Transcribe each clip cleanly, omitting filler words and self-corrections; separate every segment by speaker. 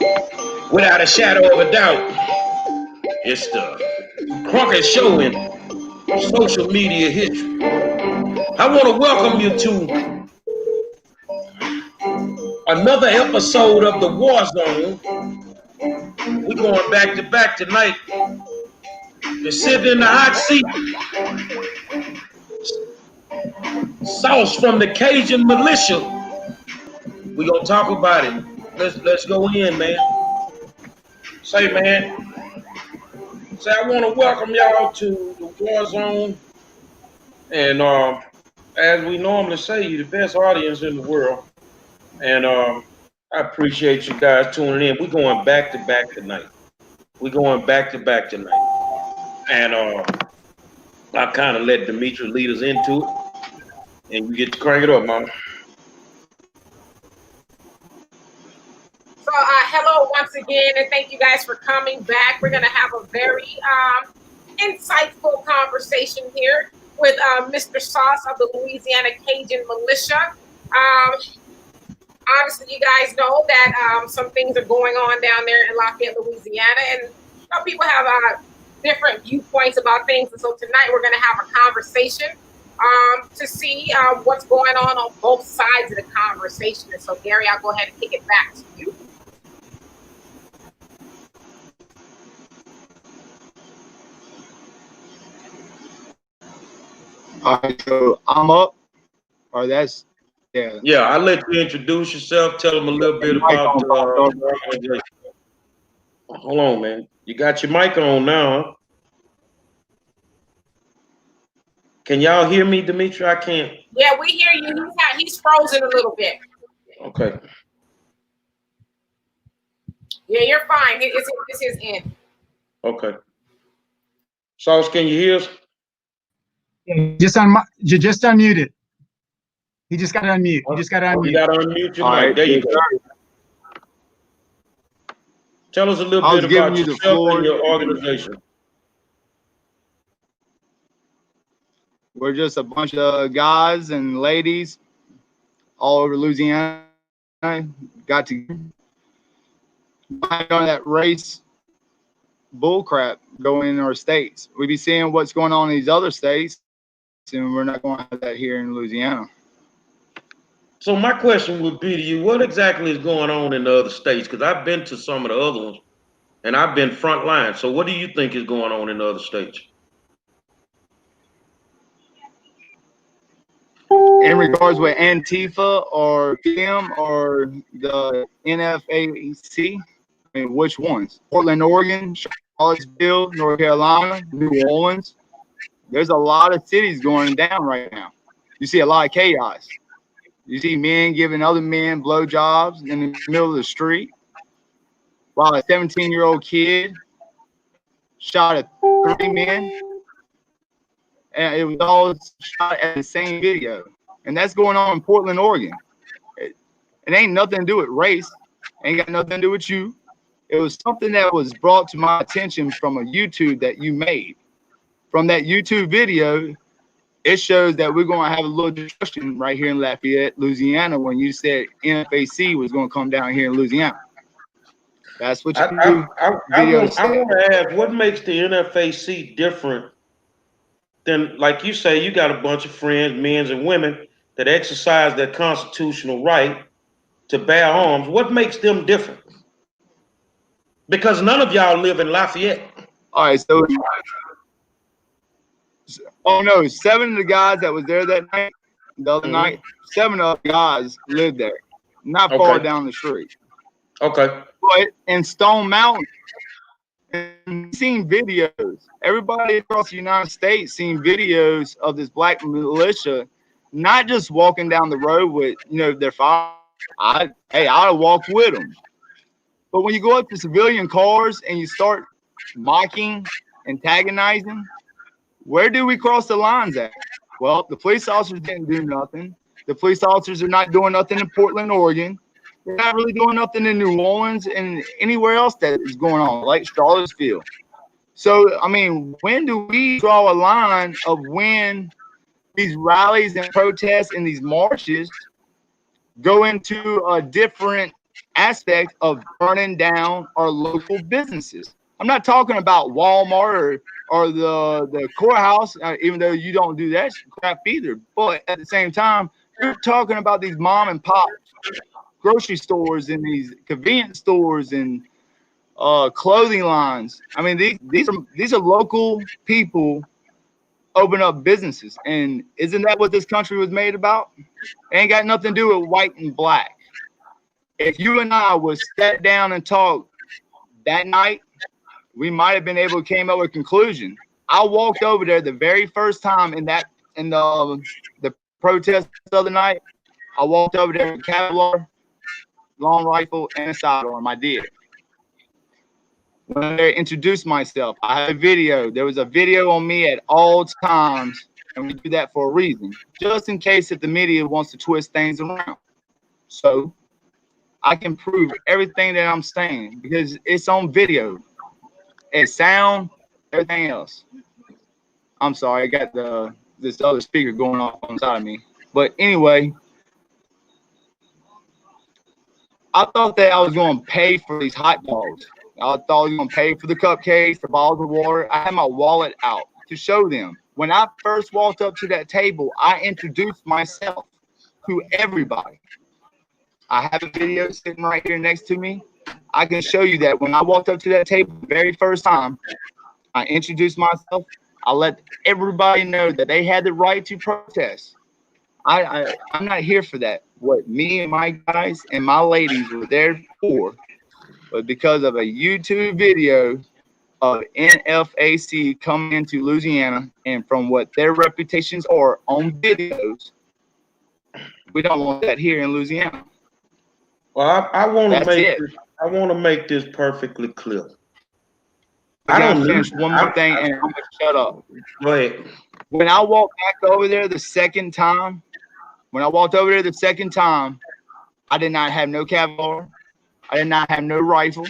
Speaker 1: Without a shadow of a doubt, it's the Cronkite Show in social media history. I want to welcome you to another episode of the War Zone. We're going back to back tonight. You're sitting in the hot seat. Sauce from the Cajun Militia. We're gonna talk about it. Let's go in, man. Say, man. Say, I want to welcome y'all to the War Zone. And as we normally say, you're the best audience in the world. And I appreciate you guys tuning in. We're going back to back tonight. We're going back to back tonight. And I kind of let Dimitri lead us into it. And you get to crank it up, mama.
Speaker 2: So hello once again, and thank you guys for coming back. We're going to have a very insightful conversation here with Mr. Sauce of the Louisiana Cajun Militia. Obviously, you guys know that some things are going on down there in Lafayette, Louisiana, and people have different viewpoints about things. And so tonight we're going to have a conversation to see what's going on both sides of the conversation. And so, Gary, I'll go ahead and kick it back to you.
Speaker 3: All right, so I'm up, or that's, yeah.
Speaker 1: Yeah, I'll let you introduce yourself, tell them a little bit about the organization. Hold on, man. You got your mic on now, huh? Can y'all hear me, Dimitri? I can't.
Speaker 2: Yeah, we hear you. He's frozen a little bit.
Speaker 1: Okay.
Speaker 2: Yeah, you're fine. It's his end.
Speaker 1: Okay. Sauce, can you hear us?
Speaker 4: You just unmuted. He just got to unmute. You just got to unmute.
Speaker 1: You got to unmute your mic.
Speaker 3: Right,
Speaker 1: there you go. Tell us a little bit about yourself and your organization.
Speaker 3: We're just a bunch of guys and ladies all over Louisiana. Got to on that race bullcrap going in our states. We be seeing what's going on in these other states, and we're not going to have that here in Louisiana.
Speaker 1: So my question would be to you, what exactly is going on in the other states? Because I've been to some of the other ones, and I've been front line. So what do you think is going on in the other states?
Speaker 3: In regards with Antifa or PM or the NFAC, I mean, which ones? Portland, Oregon, Charlottesville, North Carolina, New Orleans. There's a lot of cities going down right now. You see a lot of chaos. You see men giving other men blowjobs in the middle of the street, while a 17-year-old kid shot at 3 men, and it was all shot at the same video. And that's going on in Portland, Oregon. It ain't nothing to do with race. Ain't got nothing to do with you. It was something that was brought to my attention from a YouTube that you made. From that YouTube video, it shows that we're going to have a little discussion right here in Lafayette, Louisiana, when you said NFAC was going to come down here in Louisiana. That's what you do.
Speaker 1: I want to ask, what makes the NFAC different than, like you say, you got a bunch of friends, men and women, that exercise their constitutional right to bear arms. What makes them different? Because none of y'all live in Lafayette.
Speaker 3: All right, so oh no, 7 of the guys that was there that night, the other night, 7 of the guys lived there, not far down the street.
Speaker 1: Okay.
Speaker 3: But in Stone Mountain, and seen videos. Everybody across the United States seen videos of this black militia, not just walking down the road with, their fire. I'd walk with them. But when you go up to civilian cars and you start mocking, antagonizing, where do we cross the lines at? Well, the police officers didn't do nothing. The police officers are not doing nothing in Portland, Oregon. They're not really doing nothing in New Orleans and anywhere else that is going on, like Charlottesville. So, I mean, when do we draw a line of when these rallies and protests and these marches go into a different aspect of burning down our local businesses. I'm not talking about Walmart or the courthouse, even though you don't do that crap either. But at the same time, you're talking about these mom and pop grocery stores and these convenience stores and clothing lines. I mean, these are local people open up businesses, and isn't that what this country was made about? It ain't got nothing to do with white and black. If you and I was sat down and talked that night, we might have been able to came up with a conclusion. I walked over there the very first time in the protest the other night. I walked over there with a Kevlar, long rifle, and a sidearm. I did. When I introduced myself, I had a video. There was a video on me at all times, and we do that for a reason, just in case if the media wants to twist things around. So I can prove everything that I'm saying because it's on video. It's sound, everything else. I'm sorry, I got this other speaker going off on the side of me. But anyway, I thought that I was going to pay for these hot dogs. I thought I was going to pay for the cupcakes, for bottles of water. I had my wallet out to show them. When I first walked up to that table, I introduced myself to everybody. I have a video sitting right here next to me. I can show you that when I walked up to that table the very first time, I introduced myself. I let everybody know that they had the right to protest. I'm not here for that. What me and my guys and my ladies were there for was because of a YouTube video of NFAC coming into Louisiana, and from what their reputations are on videos, we don't want that here in Louisiana.
Speaker 1: Well, I want to make
Speaker 3: it.
Speaker 1: I want to make this perfectly clear.
Speaker 3: I don't finish one more thing, and I'm gonna shut up.
Speaker 1: Go ahead.
Speaker 3: When I walked back over there the second time, I did not have no Kevlar. I did not have no rifle.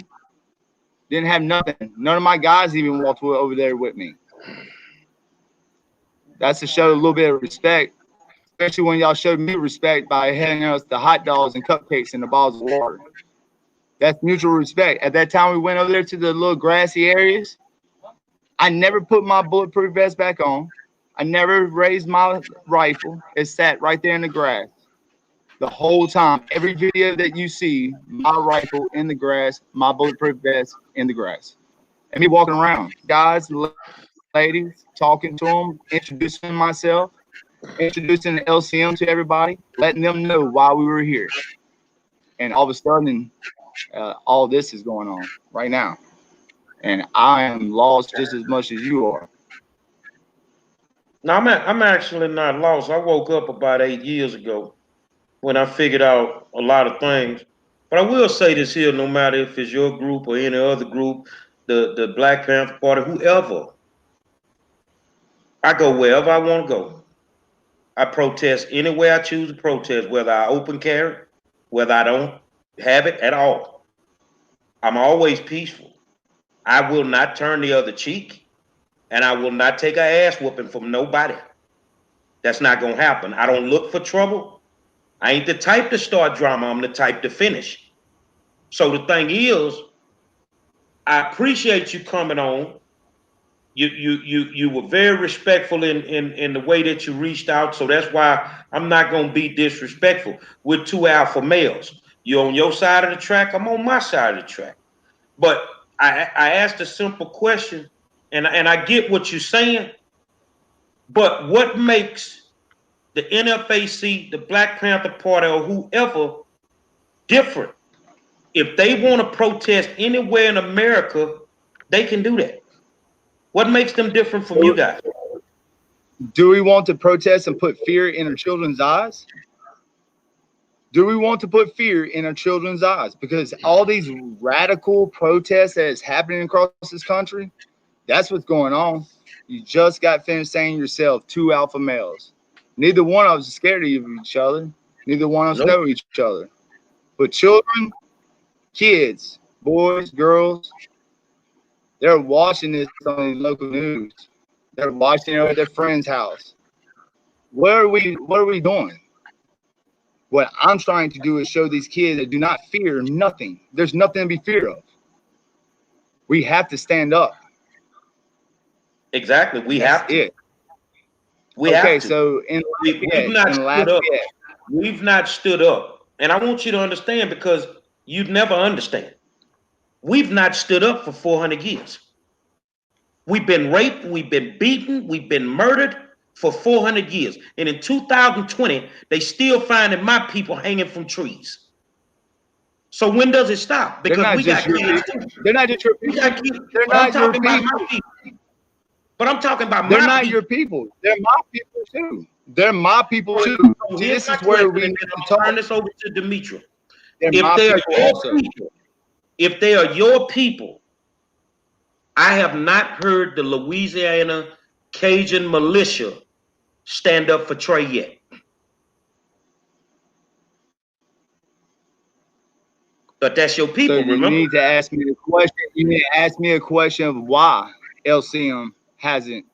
Speaker 3: Didn't have nothing. None of my guys even walked over there with me. That's to show a little bit of respect, especially when y'all showed me respect by handing us the hot dogs and cupcakes and the bottles of water. That's mutual respect. At that time, we went over there to the little grassy areas. I never put my bulletproof vest back on. I never raised my rifle. It sat right there in the grass the whole time. Every video that you see, my rifle in the grass, my bulletproof vest in the grass, and me walking around, guys, ladies, talking to them, introducing myself, introducing the LCM to everybody, letting them know why we were here. And all of a sudden, all this is going on right now, and I am lost just as much as you are.
Speaker 1: No, I'm actually not lost. I woke up about 8 years ago when I figured out a lot of things. But I will say this here, no matter if it's your group or any other group, the Black Panther Party, whoever, I go wherever I want to go. I protest any way I choose to protest, whether I open carry, whether I don't have it at all. I'm always peaceful. I will not turn the other cheek, and I will not take an ass whooping from nobody. That's not going to happen. I don't look for trouble. I ain't the type to start drama. I'm the type to finish. So the thing is, I appreciate you coming on. You were very respectful in the way that you reached out. So that's why I'm not going to be disrespectful. We're two alpha males. You're on your side of the track. I'm on my side of the track. But I asked a simple question, and I get what you're saying. But what makes the NFAC, the Black Panther Party, or whoever different? If they want to protest anywhere in America, they can do that. What makes them different from you guys?
Speaker 3: Do we want to protest and put fear in our children's eyes? Do we want to put fear in our children's eyes? Because all these radical protests that is happening across this country, that's what's going on. You just got finished saying yourself, two alpha males. Neither one of us is scared of each other. Neither one of us know each other. But children, kids, boys, girls, they're watching this on the local news. They're watching it at their friend's house. What are we doing? What I'm trying to do is show these kids that do not fear nothing. There's nothing to be feared of. We have to stand up.
Speaker 1: Exactly. We have to.
Speaker 3: It.
Speaker 1: We
Speaker 3: okay,
Speaker 1: have to.
Speaker 3: So
Speaker 1: We've not stood up. And I want you to understand, because you'd never understand. We've not stood up for 400 years. We've been raped, we've been beaten, we've been murdered for 400 years. And in 2020, they still finding my people hanging from trees. So when does it stop? Because we got kids too.
Speaker 3: They're not just your people. They're not your people.
Speaker 1: But I'm talking about
Speaker 3: They're not your people. They're my people too. They're my people too.
Speaker 1: So
Speaker 3: See, this is where we need to talk.
Speaker 1: Turn this over to Demetria. If they are your people, I have not heard the Louisiana Cajun Militia stand up for Trey yet. But that's your people,
Speaker 3: so remember? You need to ask me the question. You need to ask me a question of why LCM hasn't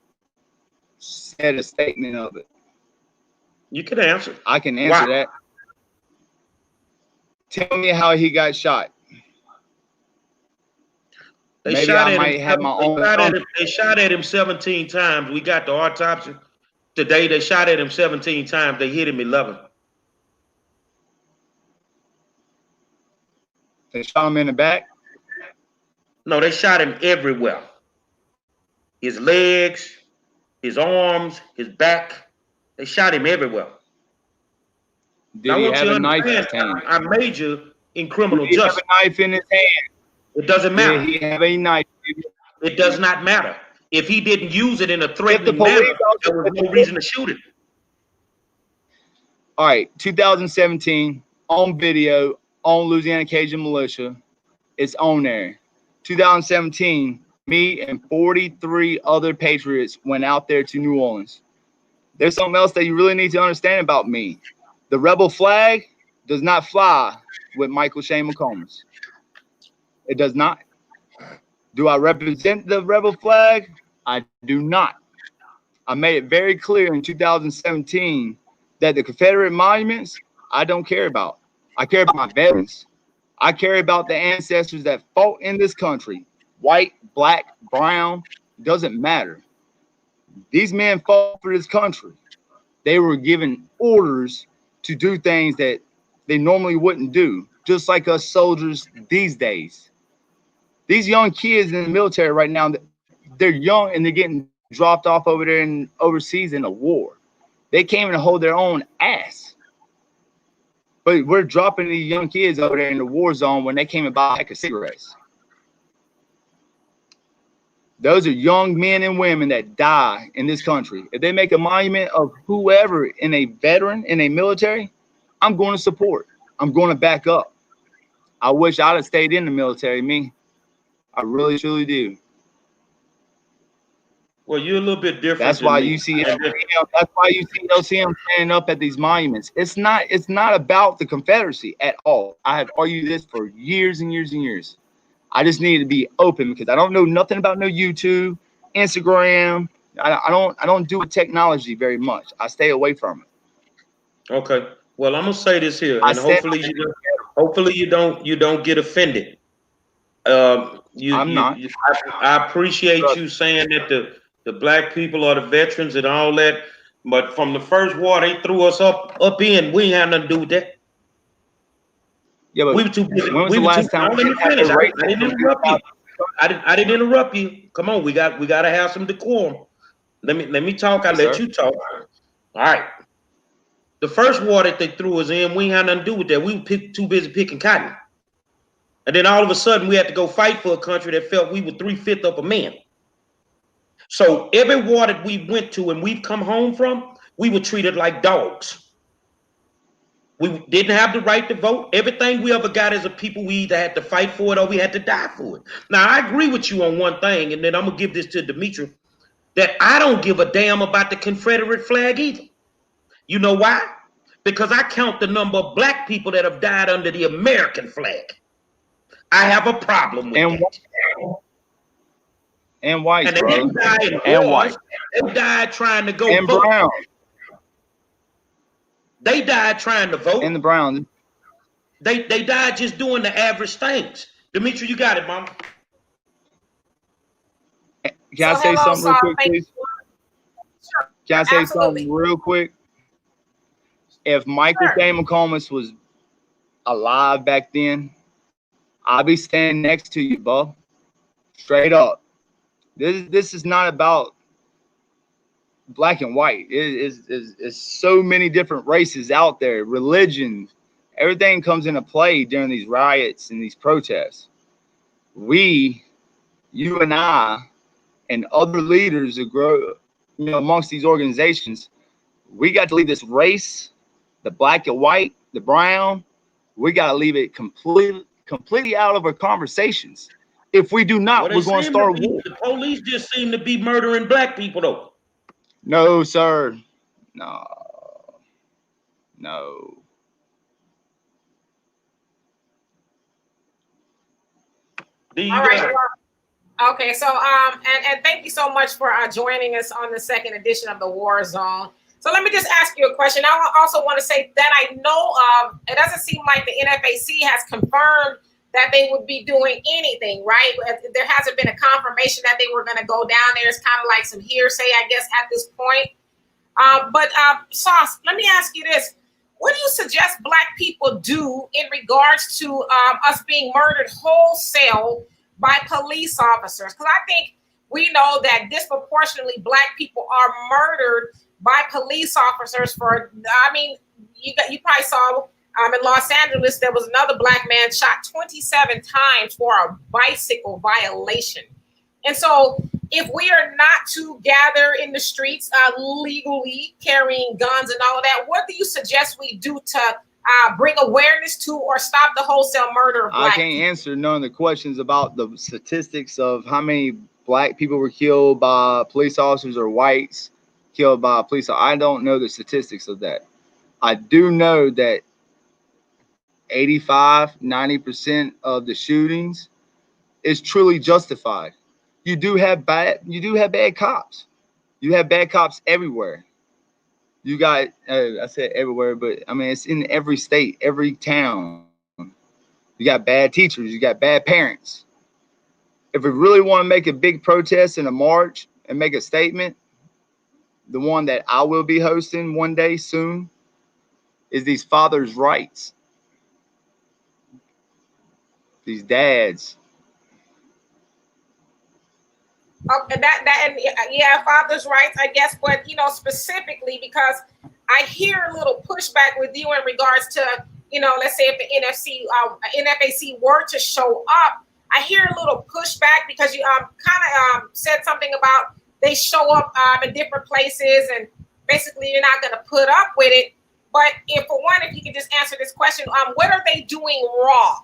Speaker 3: said a statement of it.
Speaker 1: You can answer.
Speaker 3: I can answer that. Tell me how he got shot.
Speaker 1: They shot at him 17 times. We got the autopsy today. They shot at him 17 times. They hit him 11.
Speaker 3: They shot him in the back?
Speaker 1: No, they shot him everywhere. His legs, his arms, his back. They shot him everywhere.
Speaker 3: Did he have a knife in his hand?
Speaker 1: I major in criminal justice.
Speaker 3: Did he have a knife in his hand?
Speaker 1: It doesn't matter.
Speaker 3: Did he have a knife?
Speaker 1: It does not matter. If he didn't use it in a threatening manner, there was no reason to shoot him.
Speaker 3: All right, 2017, on video, on Louisiana Cajun Militia. It's on there. 2017, me and 43 other patriots went out there to New Orleans. There's something else that you really need to understand about me. The rebel flag does not fly with Michael Shane McComas. It does not. Do I represent the rebel flag? I do not. I made it very clear in 2017 that the Confederate monuments, I don't care about. I care about my veterans. I care about the ancestors that fought in this country. White, black, brown, doesn't matter. These men fought for this country. They were given orders to do things that they normally wouldn't do, just like us soldiers these days. These young kids in the military right now, they're young and they're getting dropped off over there and overseas in a war. They came to hold their own ass. But we're dropping these young kids over there in the war zone when they came and buy a pack of cigarettes. Those are young men and women that die in this country. If they make a monument of whoever in a veteran, in a military, I'm going to support. I'm going to back up. I wish I'd have stayed in the military, me. I really, truly do.
Speaker 1: Well, you're a little bit different.
Speaker 3: That's why you see LCM standing up at these monuments. It's not about the Confederacy at all. I have argued this for years and years and years. I just need to be open because I don't know nothing about no YouTube, Instagram. I don't do with technology very much. I stay away from it.
Speaker 1: Okay. Well, I'm gonna say this here, and hopefully you don't get offended.
Speaker 3: I'm not.
Speaker 1: I appreciate you saying that the black people are the veterans and all that, but from the first war they threw us up in, we ain't had nothing to do with that.
Speaker 3: Yeah, but
Speaker 1: we were too busy.
Speaker 3: When was the last time we had
Speaker 1: I didn't interrupt you. I didn't interrupt you. Come on, we got to have some decorum. Let me talk. I let you talk. All right. The first war that they threw us in, we ain't had nothing to do with that. We were too busy picking cotton. And then all of a sudden, we had to go fight for a country that felt we were 3/5 of a man. So every war that we went to and we've come home from, we were treated like dogs. We didn't have the right to vote. Everything we ever got as a people, we either had to fight for it or we had to die for it. Now, I agree with you on one thing, and then I'm going to give this to Demetria, that I don't give a damn about the Confederate flag either. You know why? Because I count the number of black people that have died under the American flag. I have a problem with that.
Speaker 3: And white,
Speaker 1: and
Speaker 3: bro.
Speaker 1: And white. They died trying to go
Speaker 3: and
Speaker 1: vote.
Speaker 3: Brown.
Speaker 1: They died trying to vote.
Speaker 3: And the Browns.
Speaker 1: They died just doing the average things. Dimitri, you got it, Mama.
Speaker 3: Can I say something real quick, please?
Speaker 2: Sure.
Speaker 3: Can I say
Speaker 2: Absolutely.
Speaker 3: something real quick? If Michael K. McComas was alive back then, I'd be standing next to you, Bo. Straight up. This is not about black and white. It's so many different races out there, religions. Everything comes into play during these riots and these protests. We, you and I, and other leaders that grow, amongst these organizations, we got to leave this race, the black and white, the brown, we got to leave it completely out of our conversations. If we do not, we're going to start a war.
Speaker 1: The police just seem to be murdering black people, though.
Speaker 3: No, sir. No.
Speaker 2: All right. Okay, so and thank you so much for joining us on the second edition of the War Zone. So let me just ask you a question. I also want to say that I know of, it doesn't seem like the NFAC has confirmed that they would be doing anything, right? There hasn't been a confirmation that they were going to go down there. It's kind of like some hearsay, I guess, at this point. But Sauce, let me ask you this. What do you suggest black people do in regards to us being murdered wholesale by police officers? Because I think we know that disproportionately black people are murdered by police officers for, I mean, you probably saw in Los Angeles, there was another black man shot 27 times for a bicycle violation. And so if we are not to gather in the streets legally carrying guns and all of that, what do you suggest we do to bring awareness to or stop the wholesale murder of black people?
Speaker 3: I can't answer none of the questions about the statistics of how many black people were killed by police officers or whites killed by police. I don't know the statistics of that. I do know that 85-90% of the shootings is truly justified. You do have bad cops. You have bad cops everywhere. You got I said everywhere, but I mean it's in every state, every town. You got bad teachers, you got bad parents. If we really want to make a big protest and a march and make a statement, the one that I will be hosting one day soon is these fathers' rights. These dads.
Speaker 2: And yeah, father's rights, I guess, but specifically because I hear a little pushback with you in regards to, let's say if the NFAC were to show up, I hear a little pushback because you kind of said something about they show up in different places and basically you're not going to put up with it. But if you can just answer this question, what are they doing wrong?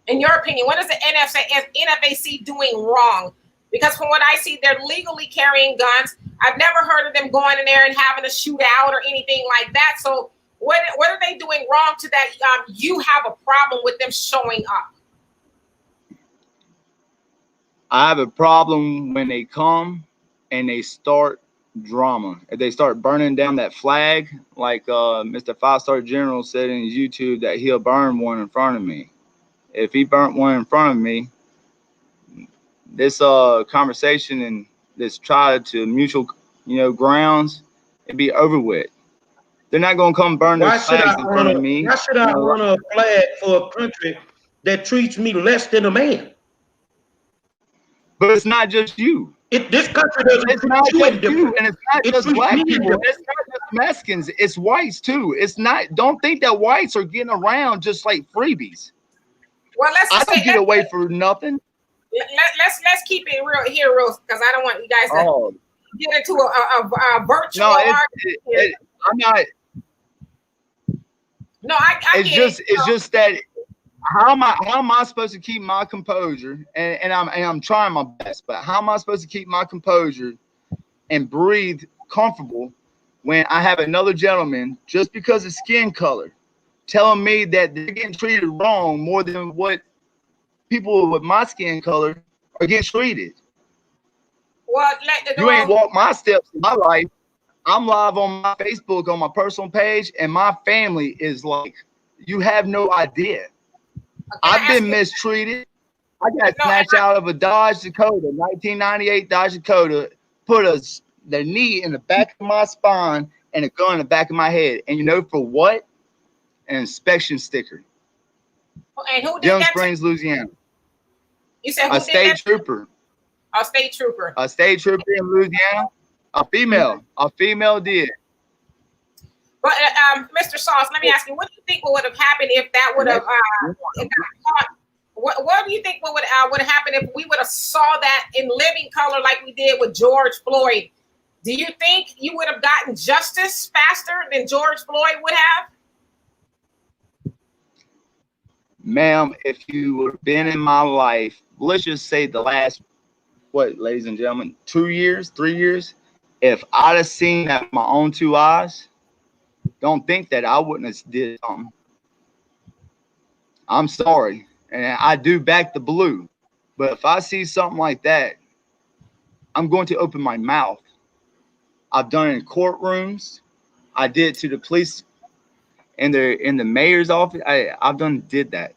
Speaker 2: In your opinion, what is the NFAC doing wrong? Because from what I see, they're legally carrying guns. I've never heard of them going in there and having a shootout or anything like that. So what are they doing wrong to that you have a problem with them showing up?
Speaker 3: I have a problem when they come and they start drama. If they start burning down that flag, like Mr. Five-Star General said in his YouTube that he'll burn one in front of me. If he burnt one in front of me, this conversation and this try to mutual, grounds, it'd be over with. They're not gonna come burn those flags in front of me.
Speaker 1: Why should I run a flag for a country that treats me less than a man?
Speaker 3: But it's not just you.
Speaker 1: This country doesn't.
Speaker 3: It's not just you, and it's not just black people. It's not just Mexicans. It's whites too. It's not. Don't think that whites are getting around just like freebies.
Speaker 2: Well,
Speaker 3: I don't get away for nothing.
Speaker 2: Let's keep it real because I don't want you guys to get into a virtual argument.
Speaker 3: I'm not.
Speaker 2: No, I
Speaker 3: it's just that how am I supposed to keep my composure? And I'm trying my best, but how am I supposed to keep my composure and breathe comfortable when I have another gentleman just because of skin color telling me that they're getting treated wrong more than what people with my skin color are getting treated?
Speaker 2: Well,
Speaker 3: you ain't walked my steps in my life. I'm live on my Facebook on my personal page, and my family is like, you have no idea. I've been mistreated. I got snatched out of a Dodge Dakota, 1998 Dodge Dakota, put the knee in the back of my spine and a gun in the back of my head. And you know for what? An inspection sticker.
Speaker 2: And who did
Speaker 3: Gem
Speaker 2: that?
Speaker 3: Springs, Louisiana.
Speaker 2: You said who
Speaker 3: a state trooper.
Speaker 2: A state trooper.
Speaker 3: A state trooper in Louisiana. A female. A female did.
Speaker 2: But Mr. Sauce, let me ask you, what do you think would have happened if that would have what do you think would have happened if we would have saw that in living color like we did with George Floyd? Do you think you would have gotten justice faster than George Floyd would have?
Speaker 3: Ma'am, if you would have been in my life, let's just say the last, what, ladies and gentlemen, 2 years, 3 years, if I'd have seen that with my own 2 eyes, don't think that I wouldn't have did something. I'm sorry. And I do back the blue. But if I see something like that, I'm going to open my mouth. I've done it in courtrooms. I did it to the police in the mayor's office. I've did that.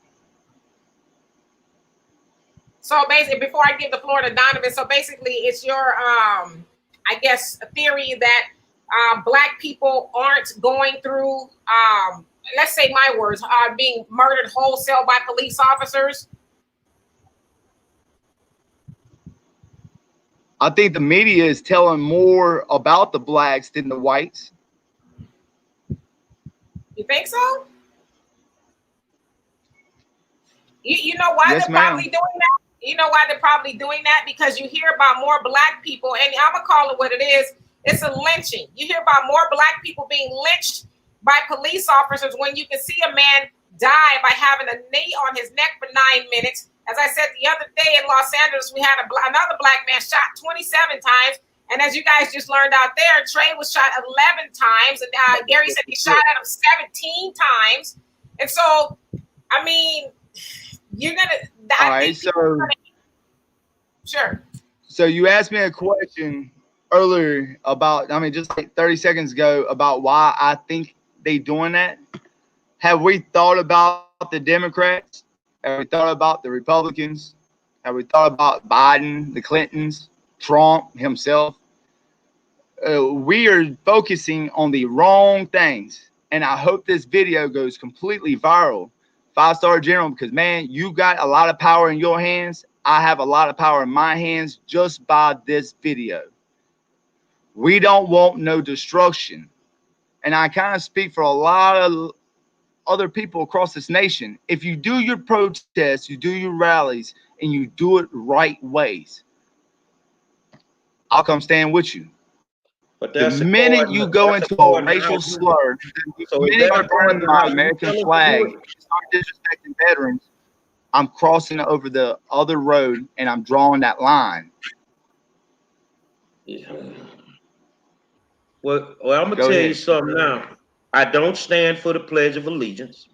Speaker 2: So basically, before I give the floor to Donovan, so basically it's your I guess a theory that Black people aren't going through let's say my words, being murdered wholesale by police officers?
Speaker 3: I think the media is telling more about the blacks than the whites.
Speaker 2: You think so? You know why
Speaker 3: Yes,
Speaker 2: they're probably doing that? You know why they're probably doing that? Because you hear about more Black people, and I'm gonna call it what it is. It's a lynching. You hear about more Black people being lynched by police officers when you can see a man die by having a knee on his neck for 9 minutes. As I said the other day in Los Angeles, we had another Black man shot 27 times. And as you guys just learned out there, Trey was shot 11 times. And Gary said he shot at him 17 times. And so, I mean, you're going to...
Speaker 3: All right, so...
Speaker 2: Sure.
Speaker 3: So you asked me a question earlier about, I mean, just like 30 seconds ago, about why I think they doing that. Have we thought about the Democrats? Have we thought about the Republicans? Have we thought about Biden, the Clintons, Trump himself? We are focusing on the wrong things. And I hope this video goes completely viral. 5-star general, because man, you got a lot of power in your hands. I have a lot of power in my hands just by this video. We don't want no destruction. And I kind of speak for a lot of other people across this nation. If you do your protests, you do your rallies, and you do it right ways, I'll come stand with you.
Speaker 1: But
Speaker 3: the minute you go into a racial slur, the minute you burn my American flag, start disrespecting veterans, I'm crossing over the other road and I'm drawing that line.
Speaker 1: Yeah. Well, I'm gonna tell you something now. I don't stand for the Pledge of Allegiance.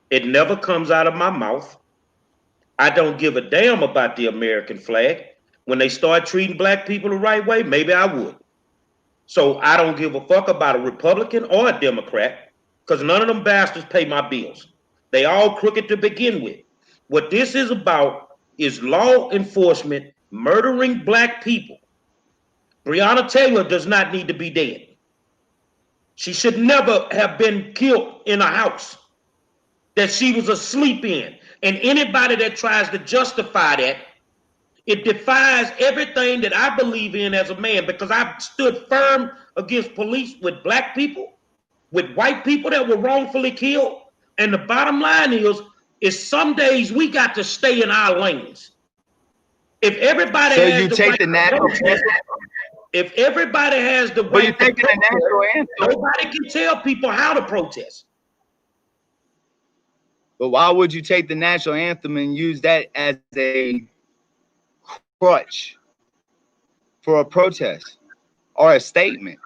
Speaker 1: It never comes out of my mouth. I don't give a damn about the American flag. When they start treating Black people the right way, maybe I would. So I don't give a fuck about a Republican or a Democrat, because none of them bastards pay my bills. They all crooked to begin with. What this is about is law enforcement murdering Black people. Breonna Taylor does not need to be dead. She should never have been killed in a house that she was asleep in. And anybody that tries to justify that, it defies everything that I believe in as a man, because I've stood firm against police with Black people, with white people that were wrongfully killed. And the bottom line is some days we got to stay in our lanes. If everybody
Speaker 3: so
Speaker 1: has
Speaker 3: you
Speaker 1: the
Speaker 3: take
Speaker 1: right
Speaker 3: the national anthem.
Speaker 1: If everybody has the
Speaker 3: Well,
Speaker 1: right
Speaker 3: you take the national anthem.
Speaker 1: Nobody can tell people how to protest.
Speaker 3: But why would you take the national anthem and use that as a crutch for a protest or a statement?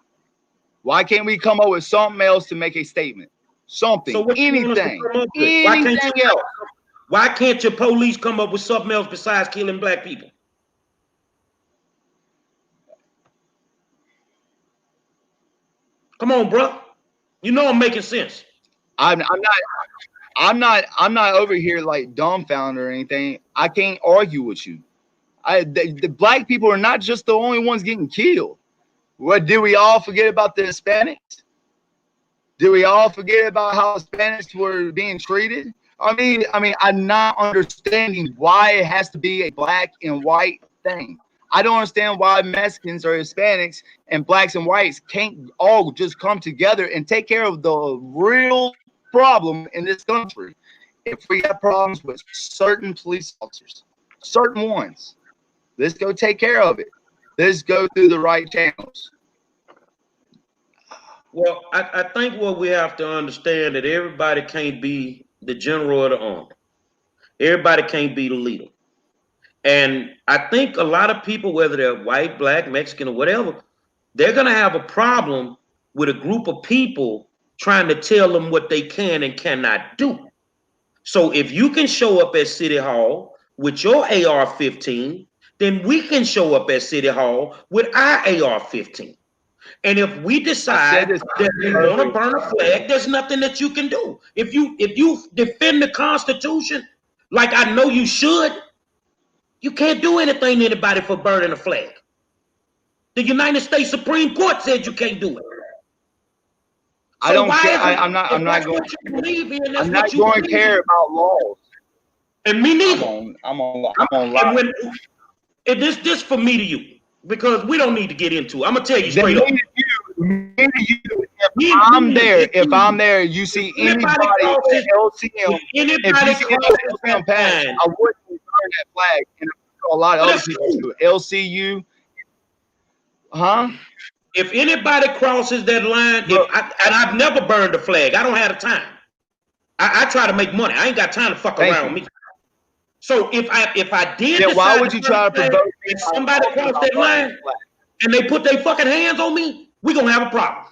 Speaker 3: Why can't we come up with something else to make a statement? Something,
Speaker 1: So
Speaker 3: anything,
Speaker 1: anything
Speaker 3: else.
Speaker 1: Why can't your police come up with something else besides killing Black people? Come on, bro. You know I'm making sense.
Speaker 3: I'm not over here like dumbfounded or anything. I can't argue with you. The black people are not just the only ones getting killed. What, did we all forget about the Hispanics? Did we all forget about how Hispanics were being treated? I'm not understanding why it has to be a black and white thing. I don't understand why Mexicans or Hispanics and blacks and whites can't all just come together and take care of the real problem in this country. If we have problems with certain police officers, certain ones, let's go take care of it. Let's go through the right channels.
Speaker 1: Well, I think what we have to understand that everybody can't be the general of the army. Everybody can't be the leader. And I think a lot of people, whether they're white, black, Mexican, or whatever, they're going to have a problem with a group of people trying to tell them what they can and cannot do. So if you can show up at City Hall with your AR-15, then we can show up at City Hall with our AR-15. And if we decide that we want to burn a flag, there's nothing that you can do. If you defend the Constitution, like I know you should, you can't do anything to anybody for burning a flag. The United States Supreme Court said you can't do it.
Speaker 3: So I don't care. I'm not going to care about laws.
Speaker 1: And me neither.
Speaker 3: I'm on
Speaker 1: Live. This for me to you, because we don't need to get into it. I'm gonna tell you straight up.
Speaker 3: If I'm there, you see anybody at LCM, if you see LCM pass, I wouldn't burn that flag. And a lot of other people do. LCU, huh?
Speaker 1: If anybody crosses that line, and I've never burned a flag, I don't have the time. I try to make money. I ain't got time to fuck around with me. So if I did,
Speaker 3: why would you try to provoke me?
Speaker 1: If somebody crossed that line and they put their fucking hands on me, we gonna have a problem.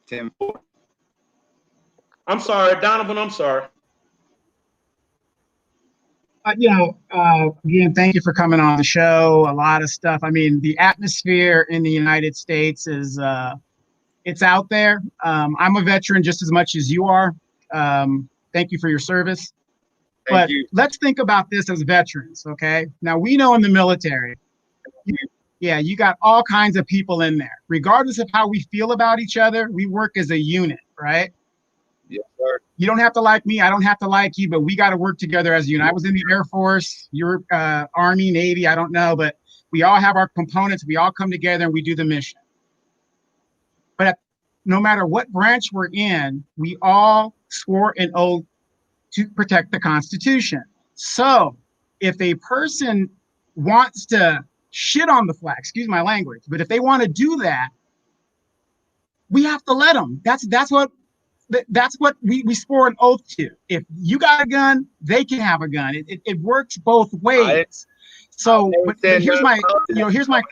Speaker 3: 10-4.
Speaker 1: I'm sorry, Donovan. I'm sorry.
Speaker 4: Again, thank you for coming on the show. A lot of stuff. I mean, the atmosphere in the United States is it's out there. I'm a veteran just as much as you are. Thank you for your service. But let's think about this as veterans, okay? Now, we know in the military, you got all kinds of people in there. Regardless of how we feel about each other, we work as a unit, right?
Speaker 3: Yes, sir.
Speaker 4: You don't have to like me. I don't have to like you, but we got to work together as a unit. I was in the Air Force, you're Army, Navy, I don't know, but we all have our components. We all come together and we do the mission. But no matter what branch we're in, we all swore an oath to protect the Constitution. So if a person wants to shit on the flag, excuse my language, but if they want to do that, we have to let them. That's what we swore an oath to. If you got a gun, they can have a gun. It works both ways. So, but here's my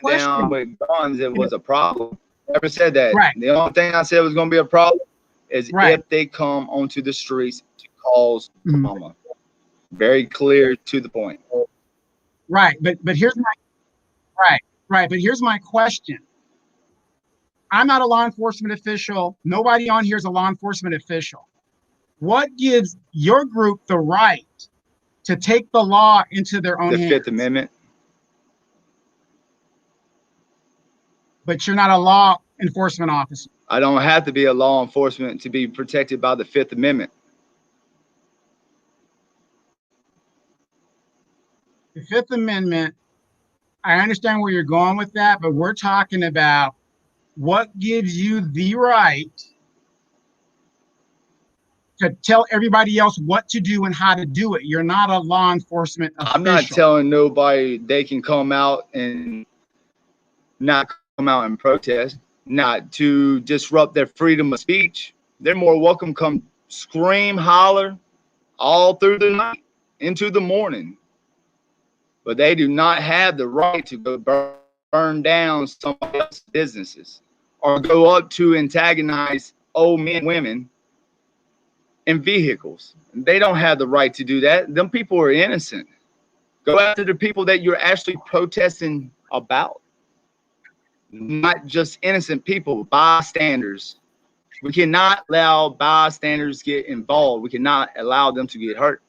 Speaker 4: question.
Speaker 3: With guns, it was a problem. Never said that.
Speaker 4: Right.
Speaker 3: The only thing I said was going to be a problem is if they come onto the streets to cause drama. Very clear to the point.
Speaker 4: Right. But here's my But here's my question. I'm not a law enforcement official. Nobody on here is a law enforcement official. What gives your group the right to take the law into their own hands?
Speaker 3: The Fifth Amendment.
Speaker 4: But you're not a law enforcement officer.
Speaker 3: I don't have to be a law enforcement to be protected by the Fifth Amendment.
Speaker 4: The Fifth Amendment, I understand where you're going with that, but we're talking about what gives you the right to tell everybody else what to do and how to do it. You're not a law enforcement official.
Speaker 3: I'm not telling nobody they can come out and not come out and protest, not to disrupt their freedom of speech. They're more welcome come scream, holler all through the night into the morning. But they do not have the right to go burn down somebody else's businesses or go up to antagonize old men, women in vehicles. They don't have the right to do that. Them people are innocent. Go after the people that you're actually protesting about. not just innocent people, bystanders. We cannot allow bystanders get involved. We cannot allow them to get hurt.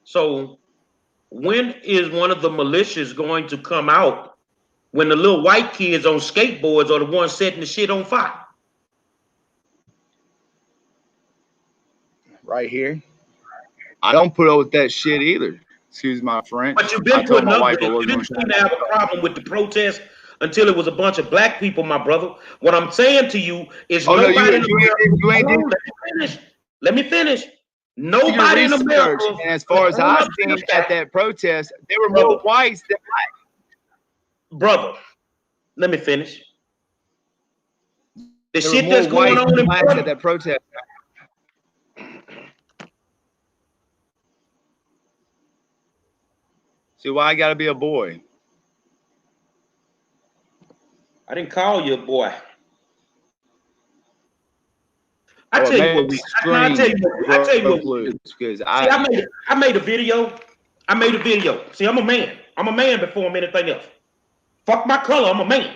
Speaker 1: So when is one of the militias going to come out when the little white kids on skateboards are the ones setting the shit on fire?
Speaker 3: Right here. I don't put up with that shit either. Excuse my French.
Speaker 1: But you've been
Speaker 3: I told
Speaker 1: putting
Speaker 3: my
Speaker 1: up
Speaker 3: wife
Speaker 1: with
Speaker 3: I
Speaker 1: it. You
Speaker 3: wasn't
Speaker 1: didn't
Speaker 3: going
Speaker 1: seem
Speaker 3: to.
Speaker 1: to have a problem with the protest until it was a bunch of black people, my brother. What I'm saying to you is
Speaker 3: Oh no,
Speaker 1: nobody in
Speaker 3: you ain't
Speaker 1: America. Let me finish. Nobody in America.
Speaker 3: And as far as I seen at that protest, there were more whites than black.
Speaker 1: Brother, let me finish. The
Speaker 3: There
Speaker 1: shit
Speaker 3: were more
Speaker 1: that's going
Speaker 3: whites
Speaker 1: on
Speaker 3: than
Speaker 1: in
Speaker 3: blacks at that protest. See why I gotta be a boy?
Speaker 1: I didn't call you a boy. I tell you what we. I tell you what we do.
Speaker 3: Because
Speaker 1: See, I made a video. I made a video. See, I'm a man. I'm a man before I'm anything else. Fuck my color. I'm a man.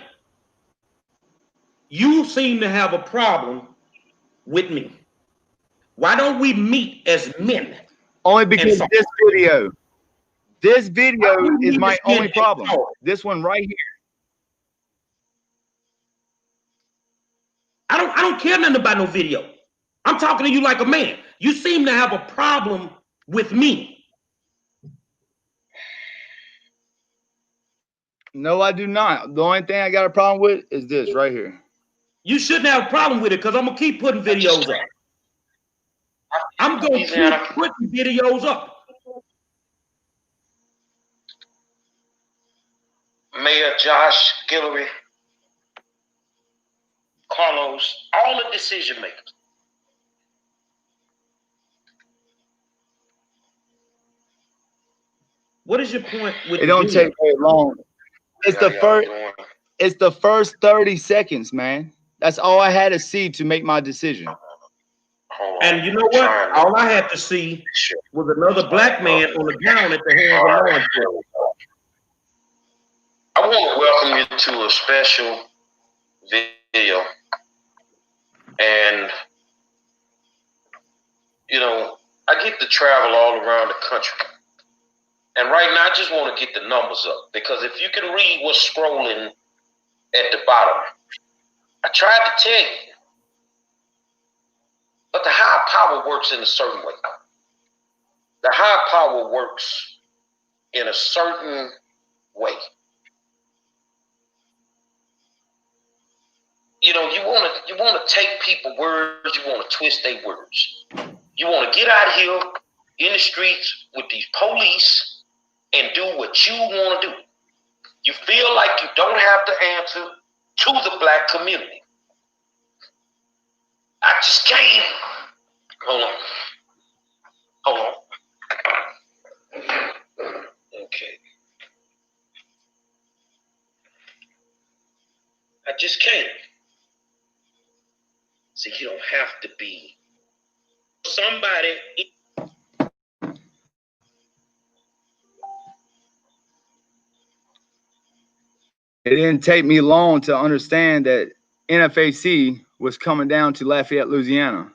Speaker 1: You seem to have a problem with me. Why don't we meet as men?
Speaker 3: Only because this video is my only problem. This one right here.
Speaker 1: I don't care nothing about no video. I'm talking to you like a man. You seem to have a problem with me.
Speaker 3: No, I do not. The only thing I got a problem with is this right here.
Speaker 1: You shouldn't have a problem with it because I'm gonna keep putting videos up. I'm gonna keep putting videos up.
Speaker 5: Mayor Josh Guillory, Carlos, all the decision makers.
Speaker 1: What is your point with
Speaker 3: it? Don't take very long. It's the first 30 seconds, man. That's all I had to see to make my decision.
Speaker 1: And you know what? All I had to see was another black man on the ground at the hands of law enforcement.
Speaker 5: I want to welcome you to a special video. And, you know, I get to travel all around the country. And right now, I just want to get the numbers up. Because if you can read what's scrolling at the bottom, I tried to tell you. But the higher power works in a certain way. The higher power works in a certain way. You know, you want to take people words, you want to twist their words. You want to get out here in the streets with these police and do what you want to do. You feel like you don't have to answer to the black community. I just can't. Hold on. Okay. I just can't. See, you don't have to be somebody.
Speaker 3: It didn't take me long to understand that NFAC was coming down to Lafayette, Louisiana.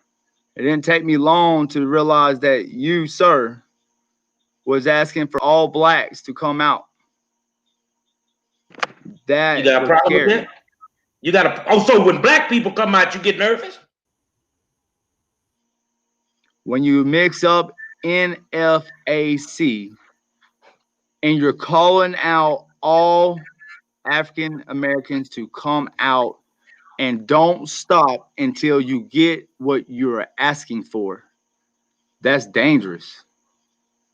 Speaker 3: It didn't take me long to realize that you, sir, was asking for all blacks to come out. That
Speaker 1: you got a problem with that? You got a so when black people come out, you get nervous?
Speaker 3: When you mix up NFAC and you're calling out all African Americans to come out and don't stop until you get what you're asking for, that's dangerous.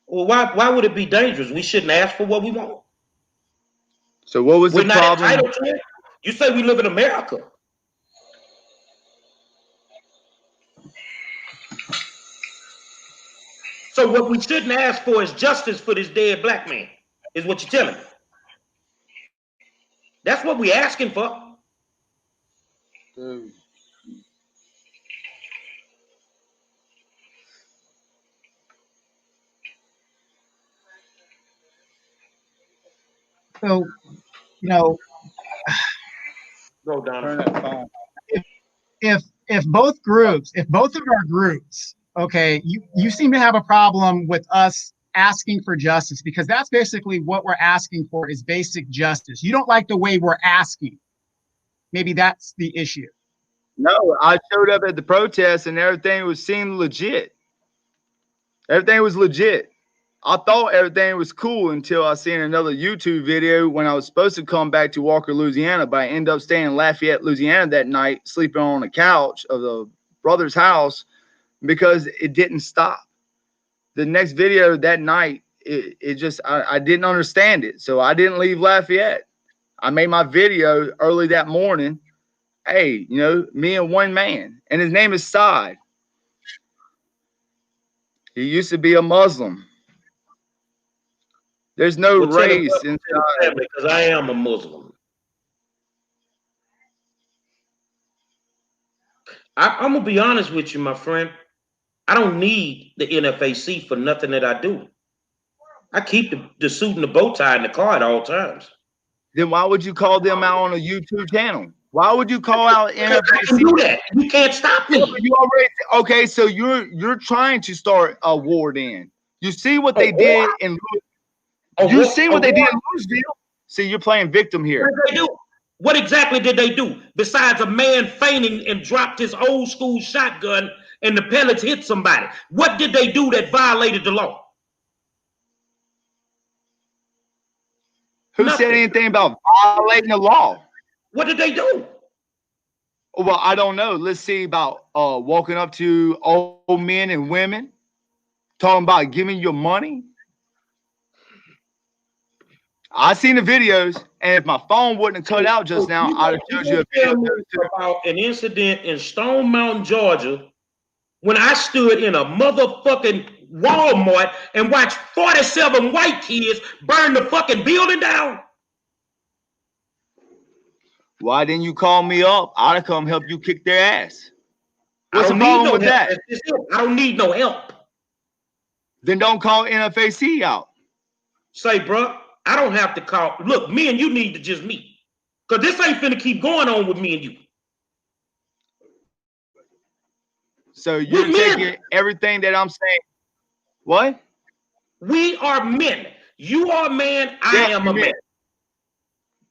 Speaker 1: Well, why would it be dangerous? We shouldn't ask for what we want.
Speaker 3: So what was the problem?
Speaker 1: Not entitled to it. You say we live in America. So what we shouldn't ask for is justice for this dead black man, is what you're telling me. That's what we're asking for.
Speaker 4: So, you know,
Speaker 1: go,
Speaker 3: Turn
Speaker 1: Donald.
Speaker 3: that phone.
Speaker 4: If both of our groups, okay, you seem to have a problem with us asking for justice, because that's basically what we're asking for, is basic justice. You don't like the way we're asking. Maybe that's the issue.
Speaker 3: No, I showed up at the protest and everything seemed legit. Everything was legit. I thought everything was cool until I seen another YouTube video when I was supposed to come back to Walker, Louisiana, but I ended up staying in Lafayette, Louisiana that night, sleeping on the couch of the brother's house because it didn't stop. The next video that night, I didn't understand it. So I didn't leave Lafayette. I made my video early that morning. Hey, you know, me and one man, and his name is Saad. He used to be a Muslim. There's no
Speaker 1: Well, tell him
Speaker 3: race
Speaker 1: welcome to the
Speaker 3: inside.
Speaker 1: family, because I am a Muslim. I'm gonna be honest with you, my friend. I don't need the NFAC for nothing that I do. I keep the suit and the bow tie in the car at all times.
Speaker 3: Then why would you call them out on a YouTube channel? Why would you call out
Speaker 1: I can
Speaker 3: NFAC?
Speaker 1: do that. You can't stop me.
Speaker 3: You already okay? So you're trying to start a war. Then you see what they did in you see what they did in Louisville. See, you're playing victim here.
Speaker 1: What did they do? What exactly did they do? Besides a man fainting and dropped his old school shotgun and the pellets hit somebody. What did they do that violated the law?
Speaker 3: Who
Speaker 1: Nothing.
Speaker 3: said anything about violating the law?
Speaker 1: What did they do?
Speaker 3: Well, I don't know. Let's see about walking up to old men and women, talking about giving you money. I seen the videos, and if my phone wouldn't have cut out just now, I'd have showed you a
Speaker 1: tell
Speaker 3: video
Speaker 1: me about an incident in Stone Mountain, Georgia, when I stood in a motherfucking Walmart and watched 47 white kids burn the fucking building down.
Speaker 3: Why didn't you call me up? I'd have come help you kick their ass. What's the
Speaker 1: I don't need
Speaker 3: problem
Speaker 1: no
Speaker 3: with
Speaker 1: help.
Speaker 3: that?
Speaker 1: That's just it. I don't need no help.
Speaker 3: Then don't call NFAC out.
Speaker 1: Say, bro, I don't have to call. Look, me and you need to just meet. Because this ain't finna keep going on with me and you.
Speaker 3: So you're taking everything that I'm saying. What?
Speaker 1: We are men. You are a man. I am a man.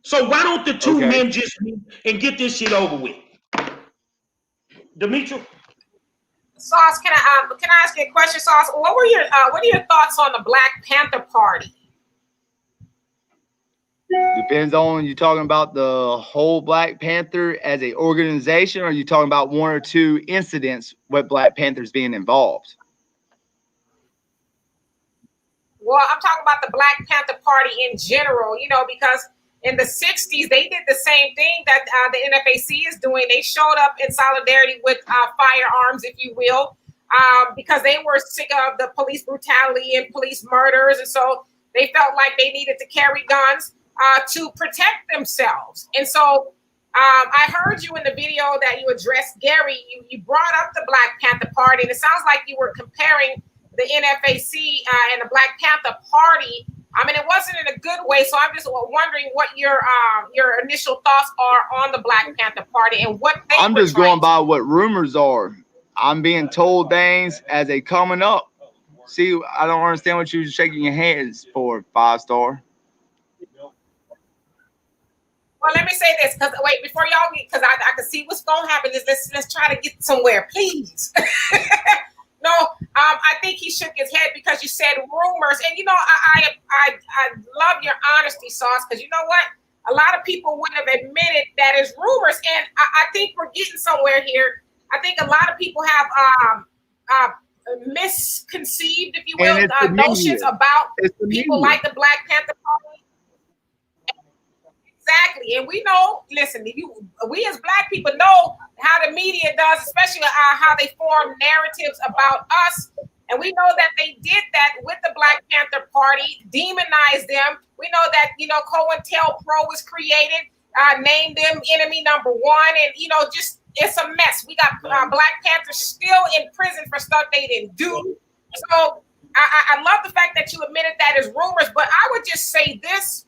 Speaker 1: So why don't the two men just meet and get this shit over with? Dimitri?
Speaker 2: Sauce, can I ask you a question, Sauce? What are your thoughts on the Black Panther Party?
Speaker 3: Depends on you talking about the whole Black Panther as an organization, or are you talking about one or two incidents with Black Panthers being involved?
Speaker 2: Well, I'm talking about the Black Panther Party in general, you know, because in the 60s, they did the same thing that the NFAC is doing. They showed up in solidarity with firearms, if you will, because they were sick of the police brutality and police murders. And so they felt like they needed to carry guns to protect themselves. And so I heard you in the video that you addressed Gary. You brought up the Black Panther Party, and it sounds like you were comparing the NFAC and the Black Panther Party. I mean, it wasn't in a good way. So I'm just wondering what your initial thoughts are on the Black Panther Party and what they
Speaker 3: I'm just going by what rumors are. I'm being told things as they coming up. See, I don't understand what you're shaking your hands for, 5-star.
Speaker 2: Well, let me say this, because wait, before y'all get, because I can see what's gonna happen is let's try to get somewhere, please. No, I think he shook his head because you said rumors, and you know I love your honesty, Sauce, because you know what, a lot of people wouldn't have admitted that it's rumors, and I think we're getting somewhere here. I think a lot of people have misconceived, if you will, notions about people like the Black Panther Party. Exactly, and we know. Listen, we as Black people know how the media does, especially how they form narratives about us, and we know that they did that with the Black Panther Party, demonized them. We know that COINTELPRO was created, named them enemy number one, and just it's a mess. We got Black Panthers still in prison for stuff they didn't do. So I love the fact that you admitted that as rumors, but I would just say this.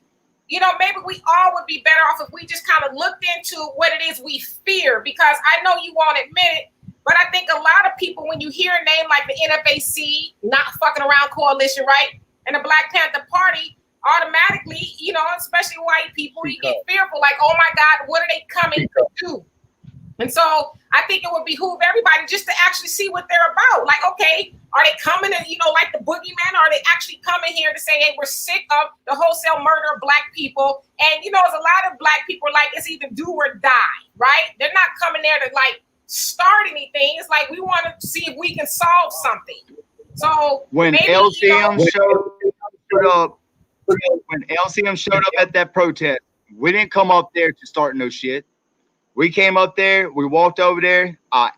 Speaker 2: maybe we all would be better off if we just kind of looked into what it is we fear, because I know you won't admit it, but I think a lot of people, when you hear a name like the NFAC, Not Fucking Around Coalition, right, and the Black Panther Party, automatically, especially white people, you get fearful, like, oh my God, what are they coming to do? And so I think it would behoove everybody just to actually see what they're about. Like, okay, are they coming and, like the boogeyman? Are they actually coming here to say, hey, we're sick of the wholesale murder of Black people? And, there's a lot of Black people like, it's either do or die, right? They're not coming there to like start anything. It's like, we want to see if we can solve something. So
Speaker 3: when
Speaker 2: maybe,
Speaker 3: LCM showed up, when LCM showed up at that protest, we didn't come up there to start no shit. We came up there, we walked over there. I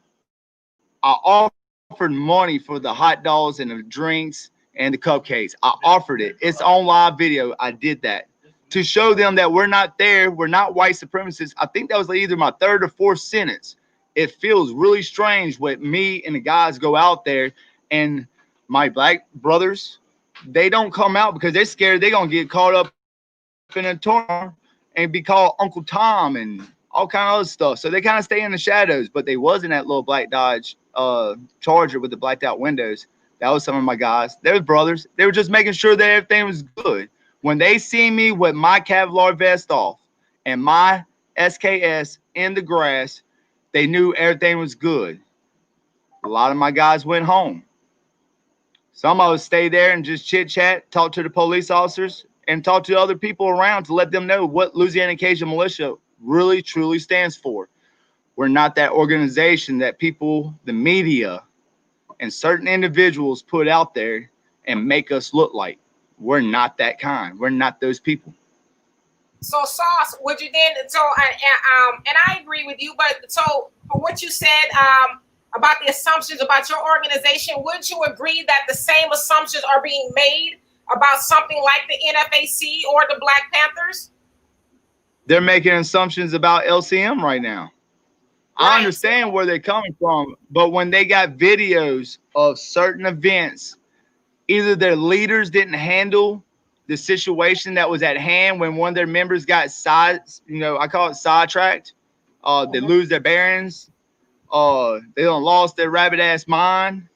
Speaker 3: offered money for the hot dogs and the drinks and the cupcakes. I offered it. It's on live video. I did that to show them that we're not there. We're not white supremacists. I think that was either my third or fourth sentence. It feels really strange when me and the guys go out there, and my Black brothers, they don't come out because they're scared they're going to get caught up in a tornado and be called Uncle Tom and all kind of other stuff. So they kind of stay in the shadows, but they was in that little black Dodge Charger with the blacked out windows. That was some of my guys. They were brothers. They were just making sure that everything was good. When they see me with my Kevlar vest off and my SKS in the grass, they knew everything was good. A lot of my guys went home. Some of us stayed there and just chit chat, talk to the police officers, and talk to other people around to let them know what Louisiana Cajun Militia really truly stands for. We're not that organization that people, the media, and certain individuals put out there and make us look like. We're not that kind. We're not those people.
Speaker 2: So, Sauce, would you then? So, and I agree with you. But so, for what you said about the assumptions about your organization, would you agree that the same assumptions are being made about something like the NFAC or the Black Panthers?
Speaker 3: They're making assumptions about LCM right now.
Speaker 2: Right.
Speaker 3: I understand where they're coming from, but when they got videos of certain events, either their leaders didn't handle the situation that was at hand when one of their members got I call it sidetracked. They lose their bearings. They done lost their rabbit ass mind.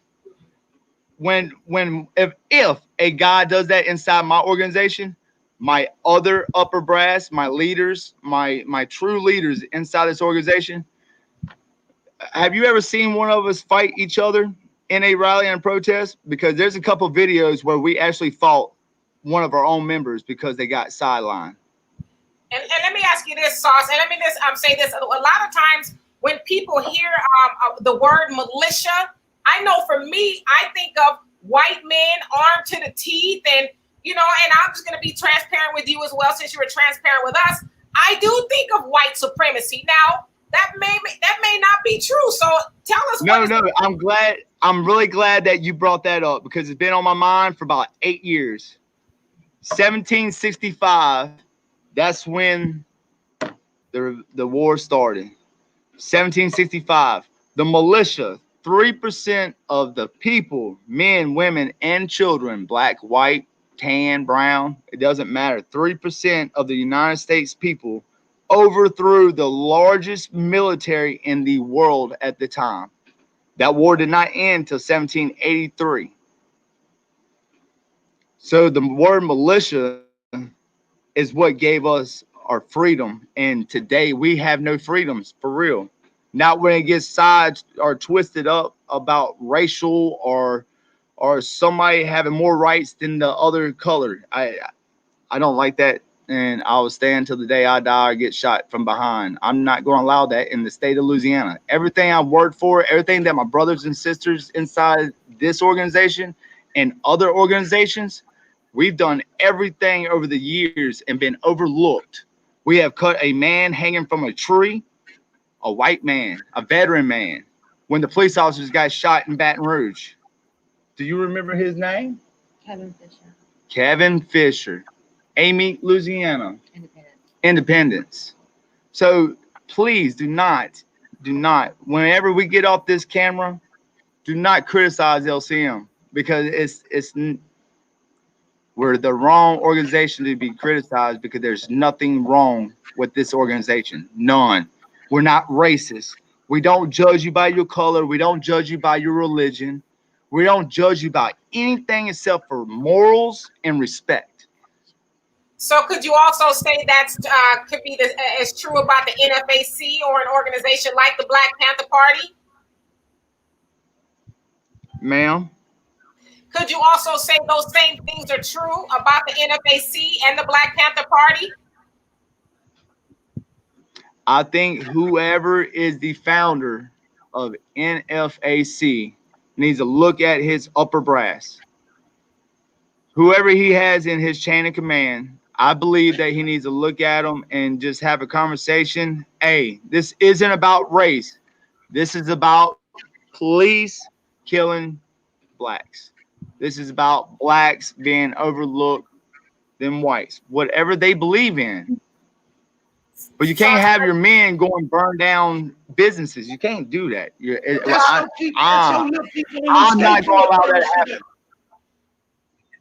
Speaker 3: If a guy does that inside my organization, my other upper brass, my leaders, my true leaders inside this organization, have you ever seen one of us fight each other in a rally and protest? Because there's a couple videos where we actually fought one of our own members because they got sidelined.
Speaker 2: And let me ask you this, Sauce, and let me just say this. A lot of times when people hear the word militia, I know for me, I think of white men armed to the teeth, and and I'm just going to be transparent with you as well, since you were transparent with us. I do think of white supremacy. Now, that may not be true. So tell us. I'm really glad that you brought that up, because it's been on my mind for about 8 years. 1765, that's when the war started. 1765, the militia, 3% of the people, men, women, and children, black, white, tan, brown, it doesn't matter. 3% of the United States people overthrew the largest military in the world at the time. That war did not end until 1783. So the word militia is what gave us our freedom. And today we have no freedoms, for real. Not when it gets sides or twisted up about racial or somebody having more rights than the other color. I don't like that, and I will stand until the day I die or get shot from behind. I'm not going to allow that in the state of Louisiana. Everything I've worked for, everything that my brothers and sisters inside this organization and other organizations, we've done everything over the years and been overlooked. We have cut a man hanging from a tree, a white man, a veteran man, when the police officers got shot in Baton Rouge. Do you remember his name?
Speaker 6: Kevin Fisher.
Speaker 3: Kevin Fisher. Amy, Louisiana.
Speaker 6: Independence.
Speaker 3: So please do not, whenever we get off this camera, do not criticize LCM, because We're the wrong organization to be criticized because there's nothing wrong with this organization. None. We're not racist. We don't judge you by your color. We don't judge you by your religion. We don't judge you by anything except for morals and respect.
Speaker 2: So could you also say that could be as true about the NFAC or an organization like the Black Panther Party?
Speaker 3: Ma'am?
Speaker 2: Could you also say those same things are true about the NFAC and the Black Panther Party?
Speaker 3: I think whoever is the founder of NFAC needs to look at his upper brass. Whoever he has in his chain of command, I believe that he needs to look at them and just have a conversation. Hey, this isn't about race. This is about police killing blacks. This is about blacks being overlooked than whites, whatever they believe in. But you can't have your men go and burn down businesses. You can't do that. I'm not going to allow that to happen.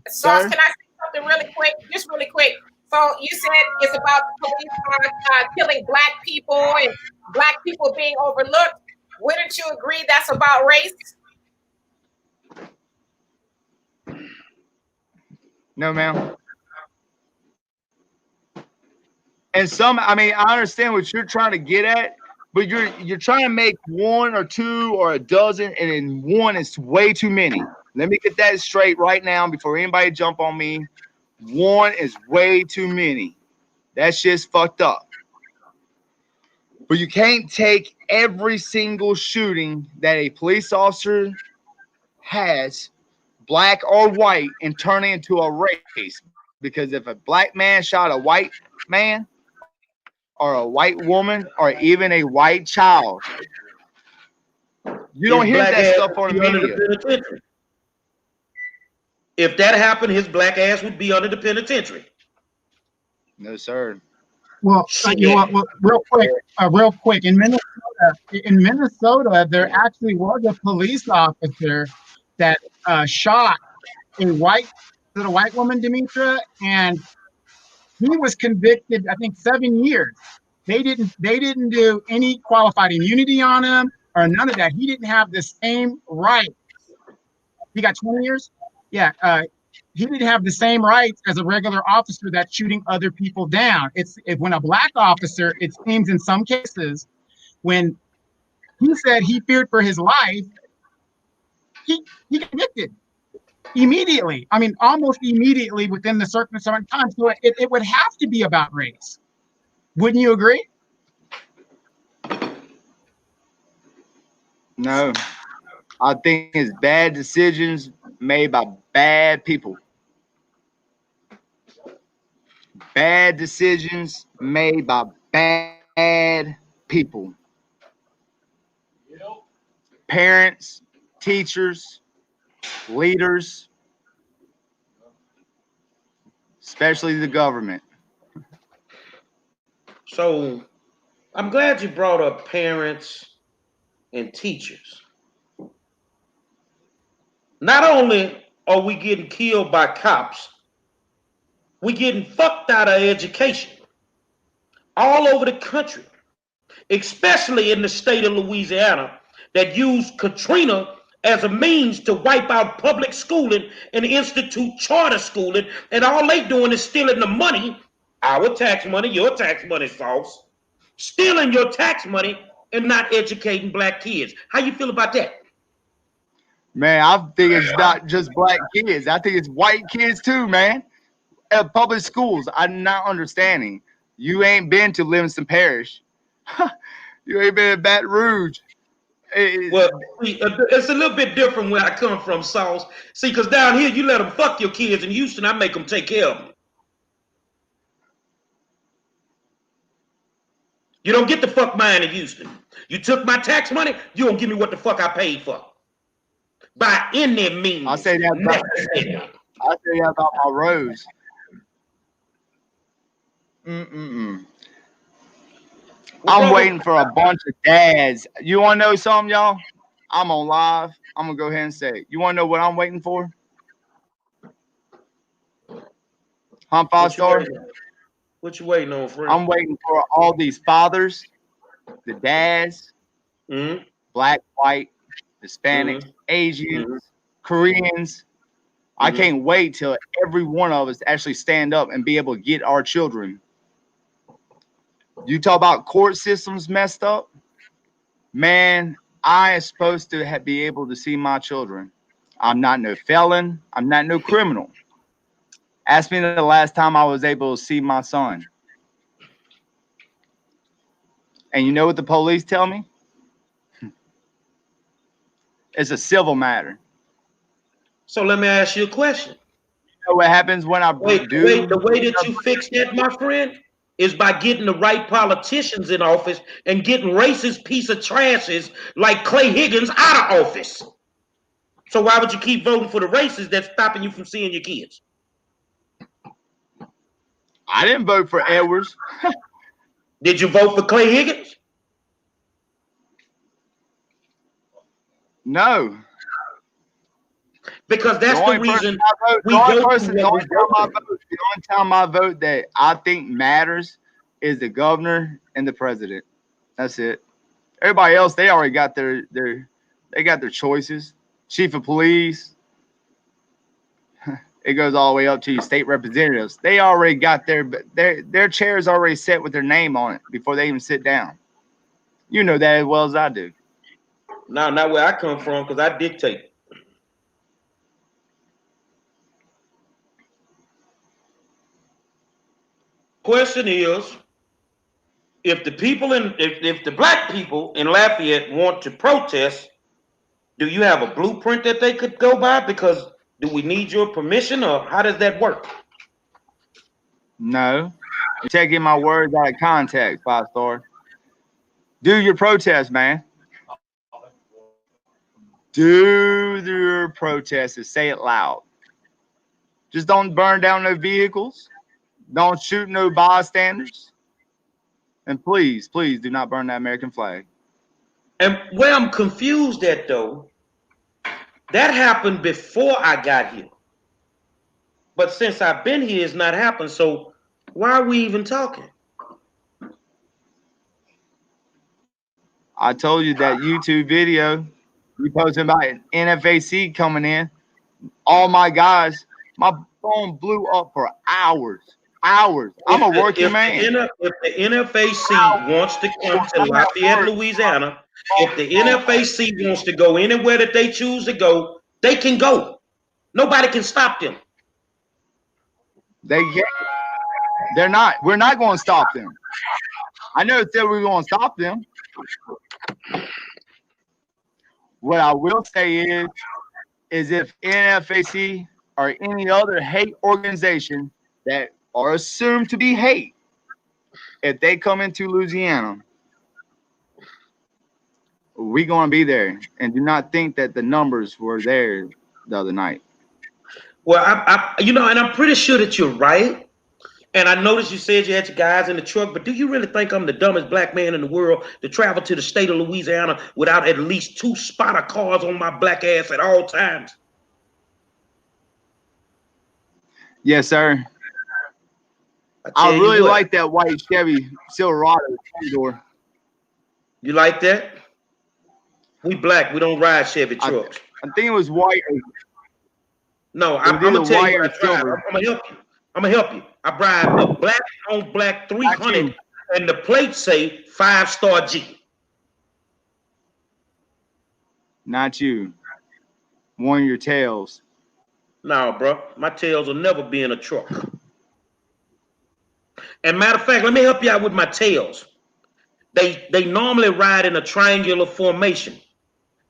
Speaker 2: Sauce, can I say something really quick? Just really quick. So you said it's about the police killing black people and black people being overlooked. Wouldn't you agree that's about race?
Speaker 3: No, ma'am. And I understand what you're trying to get at, but you're trying to make one or two or a dozen, and then one is way too many. Let me get that straight right now before anybody jump on me. One is way too many. That shit's fucked up. But you can't take every single shooting that a police officer has, black or white, and turn it into a race. Because if a black man shot a white man or a white woman or even a white child, you don't hear that stuff on the media.
Speaker 1: If that happened, his black ass would be under the penitentiary.
Speaker 3: No, sir.
Speaker 4: Well, real quick. In Minnesota, there actually was a police officer that shot a white woman, Demetra, and he was convicted, I think, 7 years. They didn't do any qualified immunity on him or none of that. He didn't have the same right. He got 20 years? Yeah. He didn't have the same rights as a regular officer that's shooting other people down. When a black officer, it seems in some cases, when he said he feared for his life, he convicted immediately. I mean, almost immediately within the certain time. So it would have to be about race. Wouldn't you agree?
Speaker 3: No. I think it's bad decisions made by bad people. Bad decisions made by bad people. Parents, teachers, leaders, especially the government.
Speaker 1: So I'm glad you brought up parents and teachers. Not only are we getting killed by cops, we getting fucked out of education all over the country, especially in the state of Louisiana that used Katrina as a means to wipe out public schooling and institute charter schooling, and all they doing is stealing the money, our tax money, your tax money, Sauce, stealing your tax money and not educating black kids. How you feel about that?
Speaker 3: Man, I think it's not just black kids. I think it's white kids too, man. At public schools, I'm not understanding. You ain't been to Livingston Parish. You ain't been in Baton Rouge.
Speaker 1: Well, it's a little bit different where I come from, Sauce. See, because down here, you let them fuck your kids. In Houston, I make them take care of them. You don't get the fuck mine in Houston. You took my tax money, you don't give me what the fuck I paid for. By any means.
Speaker 3: I say that about my roads. I'm waiting for a bunch of dads. You want to know something, y'all? I'm on live. I'm going to go ahead and say it. You want to know what I'm waiting for? Huh,
Speaker 1: What you
Speaker 3: Five-Star?
Speaker 1: waiting on? What you waiting on, friend?
Speaker 3: I'm waiting for all these fathers, the dads,
Speaker 1: Mm-hmm.
Speaker 3: black, white, Hispanics,
Speaker 1: Mm-hmm.
Speaker 3: Asians,
Speaker 1: Mm-hmm.
Speaker 3: Koreans. I
Speaker 1: Mm-hmm.
Speaker 3: can't wait till every one of us actually stand up and be able to get our children. You talk about court systems messed up? Man, I am supposed to be able to see my children. I'm not no felon. I'm not no criminal. Ask me the last time I was able to see my son. And you know what the police tell me? It's a civil matter.
Speaker 1: So let me ask you a question.
Speaker 3: You know what happens when I
Speaker 1: The way that you fix that, my friend, is by getting the right politicians in office and getting racist piece of trashes like Clay Higgins out of office. So why would you keep voting for the racists that's stopping you from seeing your kids?
Speaker 3: I didn't vote for Edwards.
Speaker 1: Did you vote for Clay Higgins?
Speaker 3: No.
Speaker 1: Because that's the reason we go through what we go through.
Speaker 3: The only time I vote that I think matters is the governor and the president. That's it. Everybody else, they already got their choices. Chief of police. It goes all the way up to your state representatives. They already got their chairs already set with their name on it before they even sit down. You know that as well as I do.
Speaker 1: No, not where I come from, because I dictate. Question is, if the black people in Lafayette want to protest, do you have a blueprint that they could go by? Because do we need your permission, or how does that work?
Speaker 3: No. You're taking my words out of context, Five-Star. Do your protest, man. Do your protest and say it loud. Just don't burn down no vehicles. Don't shoot no bystanders. And please, please do not burn that American flag.
Speaker 1: And where I'm confused at, though, that happened before I got here. But since I've been here, it's not happened. So why are we even talking?
Speaker 3: I told you that YouTube video you posted about NFAC coming in. All my guys, my phone blew up for hours. Hours. I'm a working man.
Speaker 1: If the NFAC wants to come to Lafayette, Louisiana, if the NFAC wants to go anywhere that they choose to go, they can go. Nobody can stop them.
Speaker 3: They're not. We're not going to stop them. I never said we were going to stop them. What I will say is if NFAC or any other hate organization that are assumed to be hate, if they come into Louisiana, we're going to be there. And do not think that the numbers were there the other night.
Speaker 1: Well, and I'm pretty sure that you're right. And I noticed you said you had your guys in the truck, but do you really think I'm the dumbest black man in the world to travel to the state of Louisiana without at least 2 spotter cars on my black ass at all times?
Speaker 3: Yes, sir. I really like that white Chevy Silverado door.
Speaker 1: You like that? We black. We don't ride Chevy trucks.
Speaker 3: I think it was white.
Speaker 1: No, I'm going to tell you what I drive. I'm going to help you. I'm going to help you. I drive a black on black 300, and the plates say 5-star G.
Speaker 3: Not you. One of your tails.
Speaker 1: No, bro. My tails will never be in a truck. And matter of fact, let me help you out with my tails. They normally ride in a triangular formation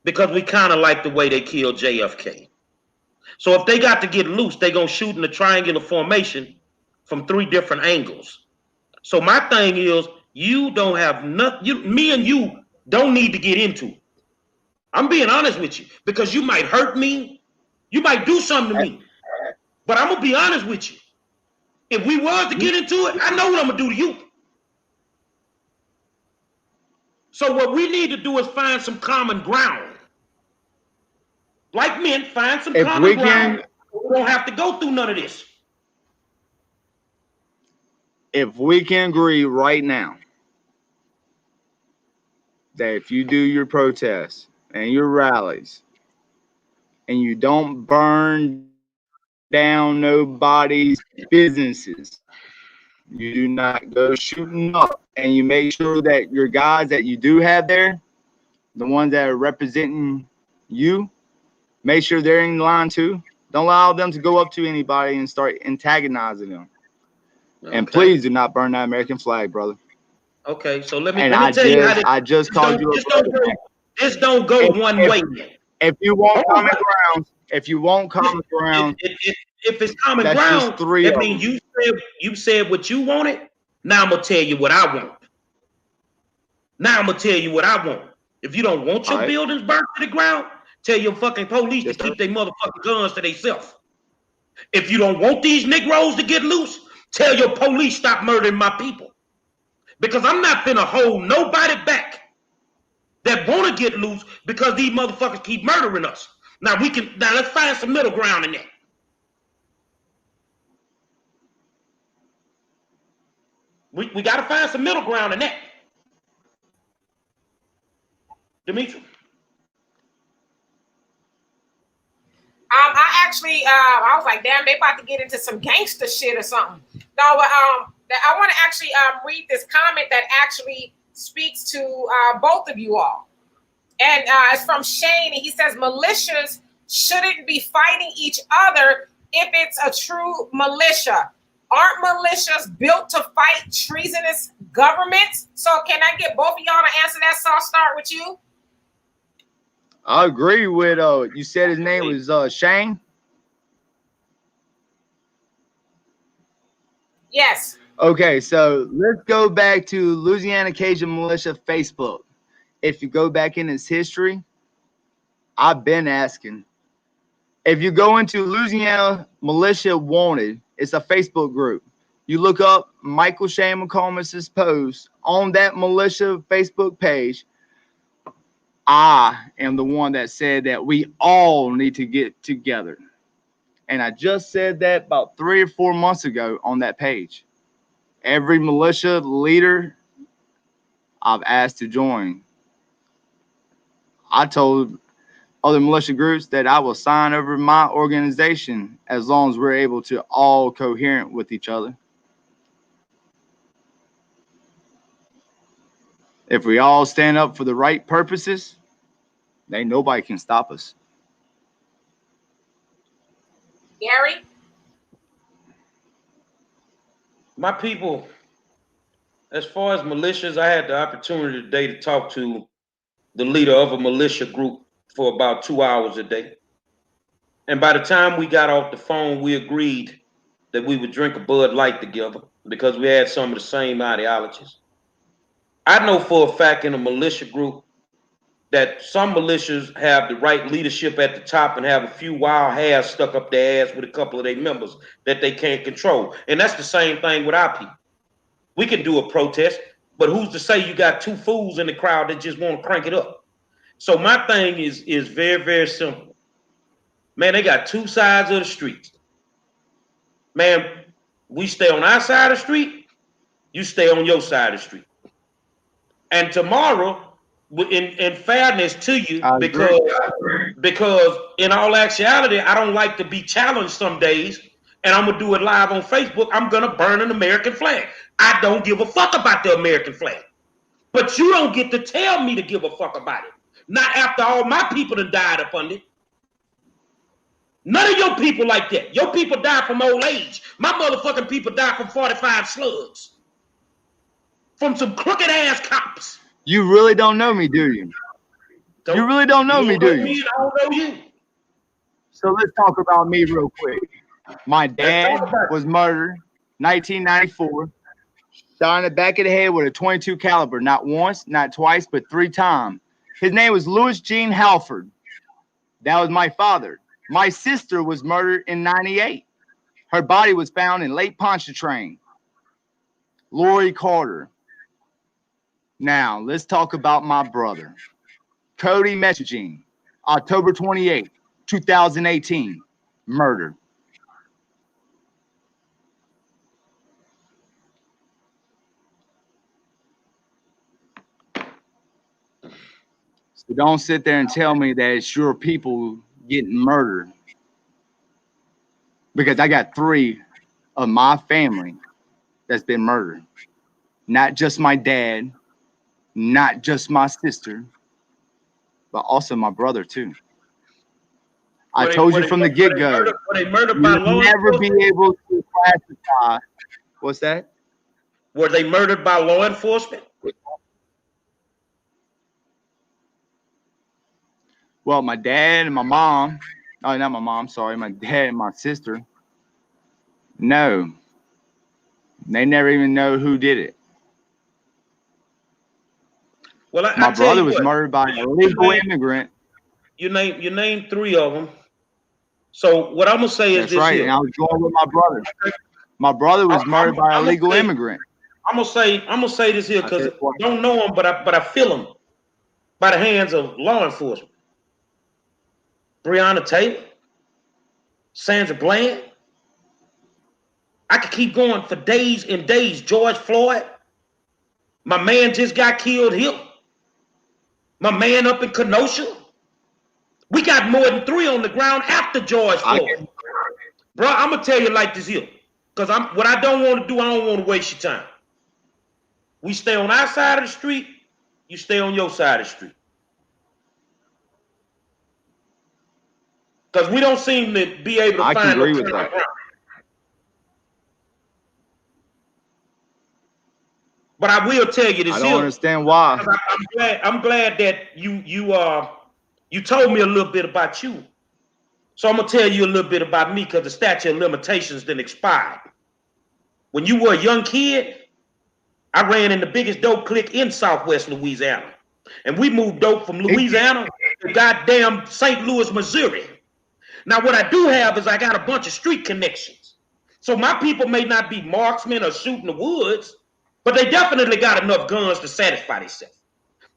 Speaker 1: because we kind of like the way they killed JFK. So if they got to get loose, they're going to shoot in a triangular formation from 3 different angles. So my thing is, you don't have nothing. Me and you don't need to get into it. I'm being honest with you, because you might hurt me. You might do something to me. But I'm going to be honest with you. If we was to get into it, I know what I'm going to do to you. So what we need to do is find some common ground. Like men, find some common ground. We don't have to go through none of this.
Speaker 3: if we can agree right now that if you do your protests and your rallies and you don't burn down nobody's businesses, you do not go shooting up, and you make sure that your guys that you do have there, the ones that are representing you, make sure they're in line too. Don't allow them to go up to anybody and start antagonizing them.
Speaker 1: Okay.
Speaker 3: And please do not burn that American flag, brother.
Speaker 1: Okay, so let me
Speaker 3: And
Speaker 1: tell you how
Speaker 3: I just called you a brother.
Speaker 1: this don't go one way.
Speaker 3: If you want common ground, if
Speaker 1: it's common
Speaker 3: that's
Speaker 1: ground,
Speaker 3: just three
Speaker 1: that
Speaker 3: of
Speaker 1: means
Speaker 3: them.
Speaker 1: you said what you wanted. Now I'm gonna tell you what I want. If you don't want your buildings burned to the ground, tell your fucking police to keep their motherfucking guns to themselves. If you don't want these Negroes to get loose, tell your police stop murdering my people. Because I'm not finna hold nobody back that want to get loose because these motherfuckers keep murdering us. Now let's find some middle ground in that. We got to find some middle ground in that. Dimitri.
Speaker 2: I was like, damn, they about to get into some gangster shit or something. No, but I want to actually read this comment that actually speaks to both of you all. And it's from Shane, and he says, militias shouldn't be fighting each other if it's a true militia. Aren't militias built to fight treasonous governments? So can I get both of y'all to answer that? So I'll start with you.
Speaker 3: I agree with you said his name was Shane.
Speaker 2: Yes.
Speaker 3: Okay, so let's go back to Louisiana Cajun Militia Facebook. If you go back in its history, I've been asking. If you go into Louisiana Militia Wanted, it's a Facebook group. You look up Michael Shane McComas' post on that militia Facebook page. I am the one that said that we all need to get together. And I just said that about 3 or 4 months ago on that page. Every militia leader I've asked to join. I told other militia groups that I will sign over my organization as long as we're able to all coherent with each other. If we all stand up for the right purposes, then nobody can stop us.
Speaker 2: Gary?
Speaker 1: My people, as far as militias, I had the opportunity today to talk to the leader of a militia group for about 2 hours a day. And by the time we got off the phone, we agreed that we would drink a Bud Light together because we had some of the same ideologies. I know for a fact in a militia group that some militias have the right leadership at the top and have a few wild hairs stuck up their ass with a couple of their members that they can't control. And that's the same thing with our people. We can do a protest, but who's to say you got two fools in the crowd that just want to crank it up? So my thing is very, very simple. Man, they got two sides of the street. Man, we stay on our side of the street, you stay on your side of the street. And tomorrow, in fairness to you, because in all actuality, I don't like to be challenged some days, and I'm gonna do it live on Facebook. I'm gonna burn an American flag. I don't give a fuck about the American flag. But you don't get to tell me to give a fuck about it. Not after all my people have died upon it. None of your people like that. Your people die from old age. My motherfucking people die from 45 slugs. From some crooked ass cops.
Speaker 3: You really don't know me, do you? You really don't know me, do you?
Speaker 1: I don't know you.
Speaker 3: So let's talk about me real quick. My dad was murdered 1994. Shot in the back of the head with a .22 caliber. Not once, not twice, but 3 times. His name was Louis Jean Halford. That was my father. My sister was murdered in 98. Her body was found in Lake Pontchartrain. Lori Carter. Now, let's talk about my brother. Cody Messaging, October 28, 2018, murdered. So don't sit there and tell me that it's your people getting murdered. Because I got 3 of my family that's been murdered. Not just my dad, not just my sister, but also my brother too. I told you from the get-go,
Speaker 1: Were they murdered by law
Speaker 3: you'll never be
Speaker 1: enforcement?
Speaker 3: able to classify. What's that?
Speaker 1: Were they murdered by law enforcement?
Speaker 3: Well, my dad and my mom, oh, not my mom, sorry, my dad and my sister, no. They never even know who did it.
Speaker 1: Well,
Speaker 3: My
Speaker 1: I tell
Speaker 3: brother
Speaker 1: you
Speaker 3: was
Speaker 1: what,
Speaker 3: murdered by an illegal immigrant.
Speaker 1: You named 3 of them. So what I'm gonna say is
Speaker 3: That's
Speaker 1: this
Speaker 3: right,
Speaker 1: here.
Speaker 3: and I was going with my brother. My brother was murdered by an illegal immigrant.
Speaker 1: I'm gonna say this here because don't know him, but I feel him by the hands of law enforcement. Breonna Taylor, Sandra Bland. I could keep going for days and days. George Floyd. My man just got killed here. My man up in Kenosha. We got more than 3 on the ground after George Floyd. Bro, I'm gonna tell you like this here. Because what I don't want to do, I don't want to waste your time. We stay on our side of the street, you stay on your side of the street. Because we don't seem to be able to
Speaker 3: I
Speaker 1: find
Speaker 3: can agree
Speaker 1: no
Speaker 3: with that.
Speaker 1: But I will tell you this
Speaker 3: I don't understand why.
Speaker 1: I'm glad that you told me a little bit about you. So I'm gonna tell you a little bit about me because the statute of limitations didn't expire. When you were a young kid, I ran in the biggest dope clique in Southwest Louisiana. And we moved dope from Louisiana to goddamn St. Louis, Missouri. Now, what I do have is I got a bunch of street connections. So my people may not be marksmen or shooting the woods, but they definitely got enough guns to satisfy themselves.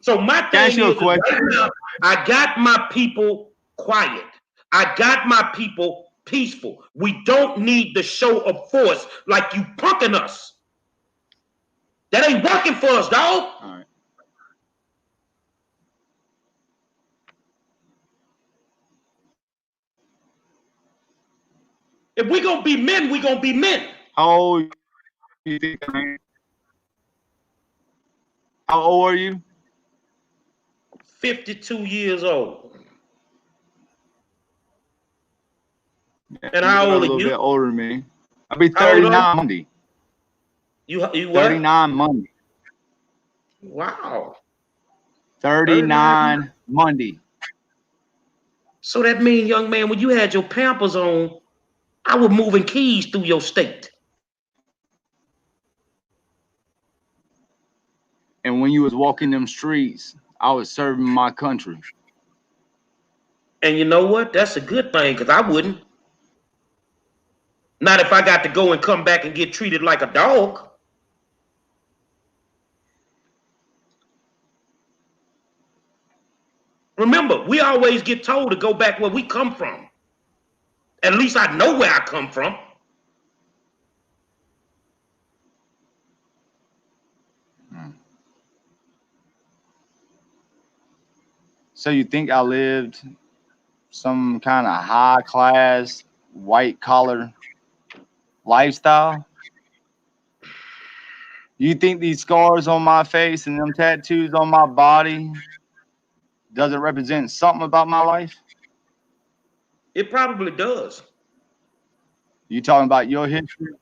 Speaker 1: So my thing is right now, I got my people quiet. I got my people peaceful. We don't need the show of force like you punking us. That ain't working for us, dog.
Speaker 3: All right.
Speaker 1: If we gonna be men, we gonna be men.
Speaker 3: How old you think I am? How old are you?
Speaker 1: 52 years old.
Speaker 3: Yeah,
Speaker 1: And how old
Speaker 3: a little
Speaker 1: are you?
Speaker 3: bit older than me. I'll be 39 Monday.
Speaker 1: You what?
Speaker 3: 39 Monday.
Speaker 1: Wow.
Speaker 3: 39 Monday.
Speaker 1: So that means, young man, when you had your Pampers on, I was moving keys through your state.
Speaker 3: And when you was walking them streets, I was serving my country.
Speaker 1: And you know what? That's a good thing, because I wouldn't. Not if I got to go and come back and get treated like a dog. Remember, we always get told to go back where we come from. At least I know where I come from.
Speaker 3: So you think I lived some kind of high class, white collar lifestyle? You think these scars on my face and them tattoos on my body doesn't represent something about my life?
Speaker 1: It probably does.
Speaker 3: You talking about your history?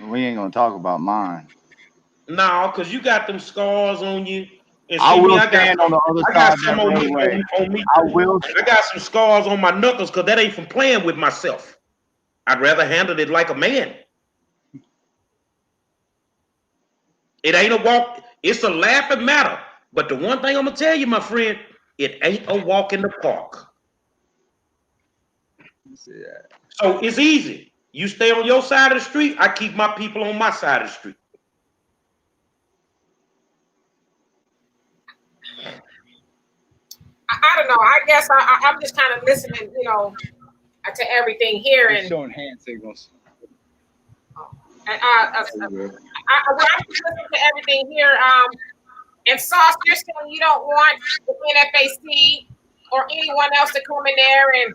Speaker 3: We ain't gonna talk about mine.
Speaker 1: No, because you got them scars on you. And
Speaker 3: I
Speaker 1: see
Speaker 3: will
Speaker 1: me,
Speaker 3: stand on the other side of that roadway. I will.
Speaker 1: I got some scars on my knuckles because that ain't from playing with myself. I'd rather handle it like a man. It ain't a walk. It's a laughing matter. But the one thing I'm going to tell you, my friend, it ain't a walk in the park. So it's easy. You stay on your side of the street, I keep my people on my side of the street.
Speaker 2: I don't know. I guess I'm just kind of listening, to everything here, and
Speaker 3: showing hand signals.
Speaker 2: when I'm listening to everything here, And Sauce, you're saying you don't want the NFAC or anyone else to come in there and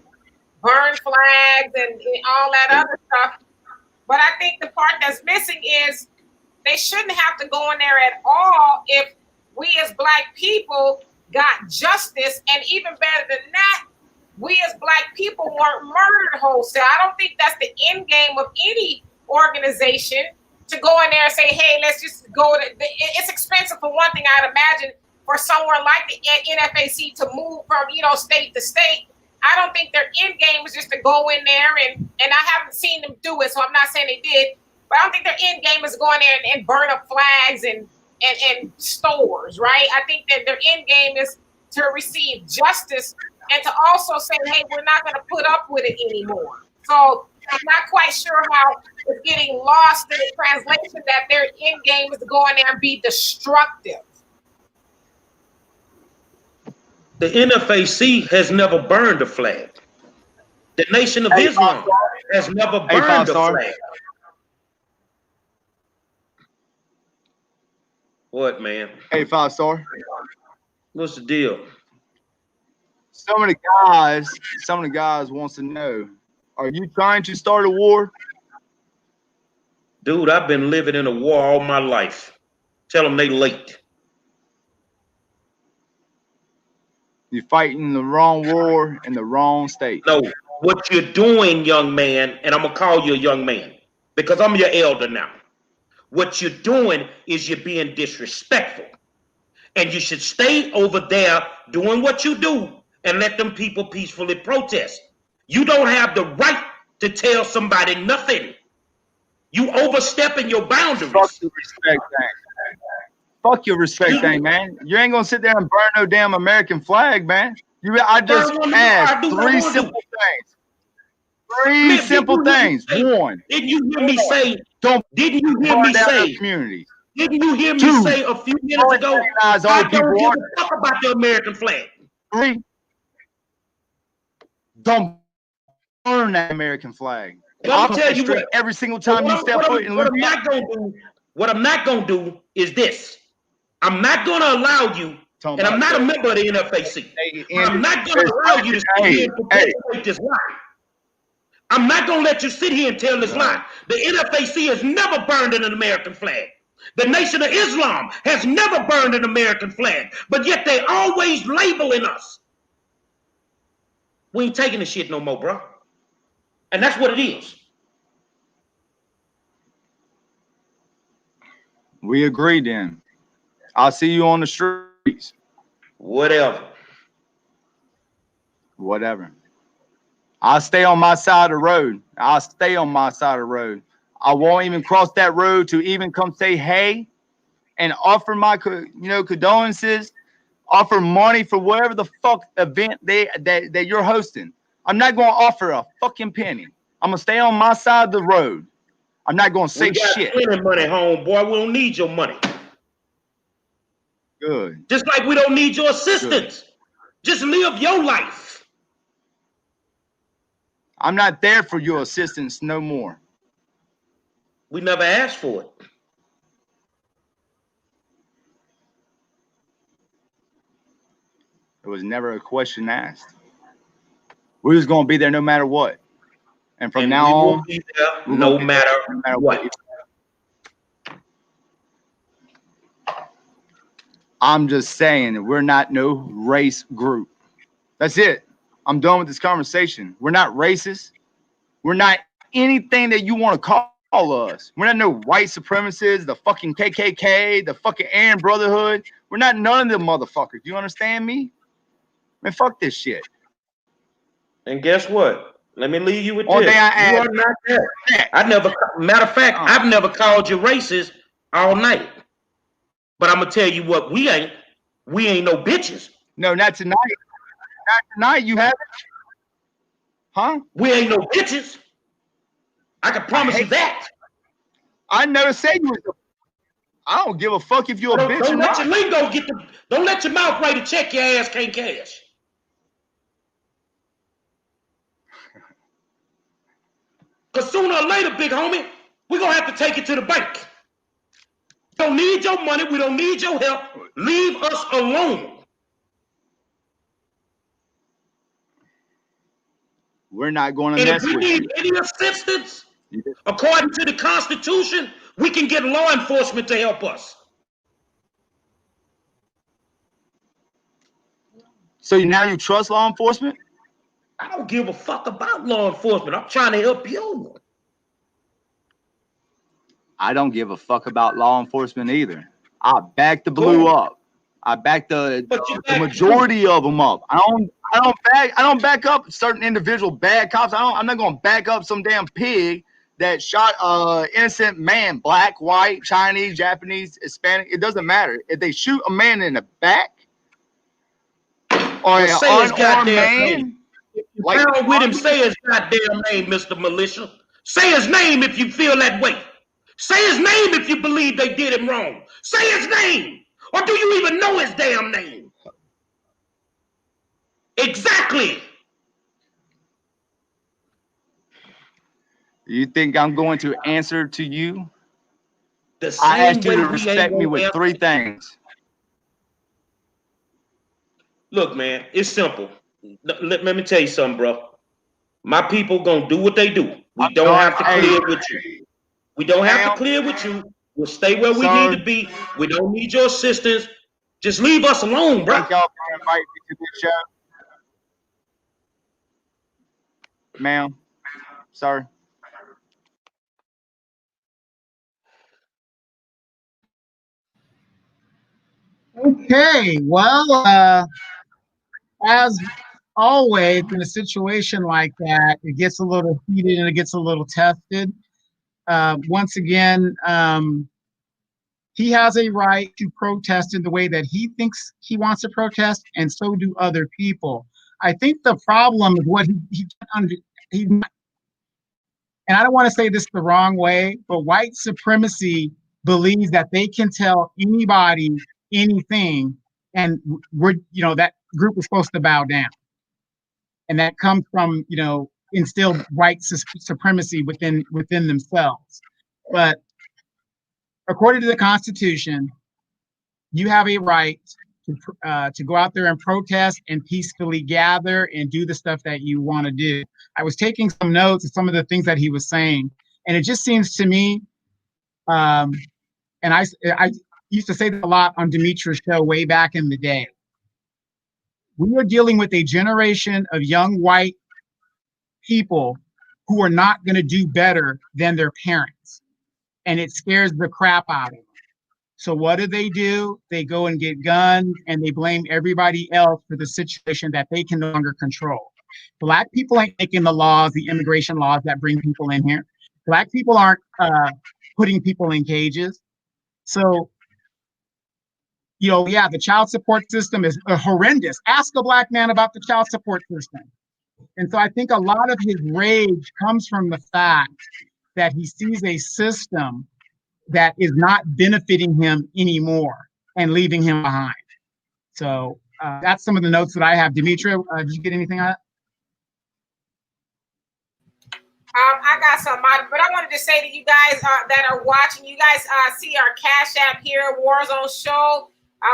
Speaker 2: burn flags and all that other stuff. But I think the part that's missing is they shouldn't have to go in there at all if we as Black people got justice. And even better than that, we as Black people weren't murdered wholesale. I don't think that's the end game of any organization, to go in there and say, hey, let's just go to, it's expensive for one thing, I'd imagine, for somewhere like the NFAC to move from, state to state. I don't think their end game is just to go in there and I haven't seen them do it, so I'm not saying they did, but I don't think their end game is going there and burn up flags and stores, right? I think that their end game is to receive justice and to also say, hey, we're not going to put up with it anymore. So I'm not quite sure how it's getting lost in the translation that their end game is to go in there and be destructive.
Speaker 1: The NFAC has never burned a flag. The Nation of Islam has never burned a flag. What, man?
Speaker 3: Hey, 5-star.
Speaker 1: What's the deal?
Speaker 3: Some of the guys wants to know, are you trying to start a war?
Speaker 1: Dude, I've been living in a war all my life. Tell them they late.
Speaker 3: You're fighting the wrong war in the wrong state.
Speaker 1: No, what you're doing, young man, and I'm going to call you a young man because I'm your elder now. What you're doing is you're being disrespectful. And you should stay over there doing what you do and let them people peacefully protest. You don't have the right to tell somebody nothing. You overstepping your boundaries.
Speaker 3: Fuck your respect thing. Fuck your respect thing, man. You ain't gonna sit there and burn no damn American flag, man. I just asked three simple things. Three simple things. One.
Speaker 1: Didn't you hear me say?
Speaker 3: Don't.
Speaker 1: Didn't you hear me say?
Speaker 3: Community.
Speaker 1: Didn't you hear me say a few minutes ago? I don't give a fuck about the American flag.
Speaker 3: 3. Don't burn that American flag.
Speaker 1: I'll tell you what.
Speaker 3: Every single time you step foot in Louisiana.
Speaker 1: What I'm not gonna do is this. I'm not gonna allow you, and I'm not a member of the NFAC. I'm not gonna allow you to sit here and perpetuate this lie. I'm not gonna let you sit here and tell this lie. The NFAC has never burned an American flag. The Nation of Islam has never burned an American flag, but yet they always labeling us. We ain't taking the shit no more, bro. And that's what it is.
Speaker 3: We agree then. I'll see you on the streets.
Speaker 1: Whatever.
Speaker 3: I'll stay on my side of the road. I won't even cross that road to even come say hey and offer my condolences, offer money for whatever the fuck event that you're hosting. I'm not going to offer a fucking penny. I'm going to stay on my side of the road. I'm not going to say shit.
Speaker 1: We got plenty money, homeboy. We don't need your money.
Speaker 3: Good.
Speaker 1: Just like we don't need your assistance. Good. Just live your life.
Speaker 3: I'm not there for your assistance no more.
Speaker 1: We never asked for it.
Speaker 3: It was never a question asked. We was going to be there no matter what. And from now on,
Speaker 1: no matter what.
Speaker 3: I'm just saying that we're not no race group. That's it. I'm done with this conversation. We're not racist. We're not anything that you want to call us. We're not no white supremacists, the fucking KKK, the fucking Aryan Brotherhood. We're not none of them motherfuckers. Do you understand me? Man, fuck this shit.
Speaker 1: And guess what? Let me leave you with
Speaker 3: One
Speaker 1: this.
Speaker 3: thing I
Speaker 1: you are not that. Matter of fact, I've never called you racist all night. But I'm gonna tell you what, we ain't no bitches.
Speaker 3: No, not tonight. Not tonight, you haven't. Huh?
Speaker 1: We ain't no bitches. I can promise you that.
Speaker 3: I never said you was a, I don't give a fuck if you're a bitch or not.
Speaker 1: Don't let your mouth write a check your ass can't cash. Because sooner or later, big homie, we're gonna have to take it to the bank. don't need your money. We don't need your help. Leave us alone.
Speaker 3: We're not going to
Speaker 1: And if
Speaker 3: mess
Speaker 1: we
Speaker 3: with
Speaker 1: need
Speaker 3: you.
Speaker 1: any assistance, according to the Constitution, we can get law enforcement to help us.
Speaker 3: So now you trust law enforcement?
Speaker 1: I don't give a fuck about law enforcement. I'm trying to help you.
Speaker 3: I don't give a fuck about law enforcement either. I back the blue up. I back the majority of them up. I don't back up certain individual bad cops. I'm not gonna back up some damn pig that shot innocent man, black, white, Chinese, Japanese, Hispanic. It doesn't matter. If they shoot a man in the back or an unarmed man,
Speaker 1: like down with him, say his goddamn name, Mr. Militia. Say his name if you feel that way. Say his name if you believe they did him wrong. Say his name. Or do you even know his damn name? Exactly.
Speaker 3: You think I'm going to answer to you?
Speaker 1: I
Speaker 3: asked you to respect me with 3 things.
Speaker 1: Look, man, it's simple. Let me tell you something, bro. My people gonna do what they do. We don't have to clear with you. We don't have to clear with you. We'll stay where we need to be. We don't need your assistance. Just leave us alone, bro.
Speaker 3: Thank y'all for inviting me to this show. Ma'am, sorry.
Speaker 4: Okay, well, as always, in a situation like that, it gets a little heated and it gets a little tested. Once again, he has a right to protest in the way that he thinks he wants to protest, and so do other people. I think the problem is what he and I don't want to say this the wrong way, but white supremacy believes that they can tell anybody anything, and that group is supposed to bow down. And that comes from, instilled white supremacy within themselves. But according to the Constitution, you have a right to go out there and protest and peacefully gather and do the stuff that you want to do. I was taking some notes of some of the things that he was saying, and it just seems to me, and I used to say that a lot on Demetria's show way back in the day. We are dealing with a generation of young white people who are not going to do better than their parents, and it scares the crap out of them. So what do? They go and get guns, and they blame everybody else for the situation that they can no longer control. Black people ain't making the laws, the immigration laws that bring people in here. Black people aren't putting people in cages. So, the child support system is horrendous. Ask a Black man about the child support system. And so I think a lot of his rage comes from the fact that he sees a system that is not benefiting him anymore and leaving him behind. So that's some of the notes that I have. Demetria, did you get anything on that?
Speaker 2: I got some, but I wanted to say to you guys that are watching, you guys see our Cash App here, Warzone Show,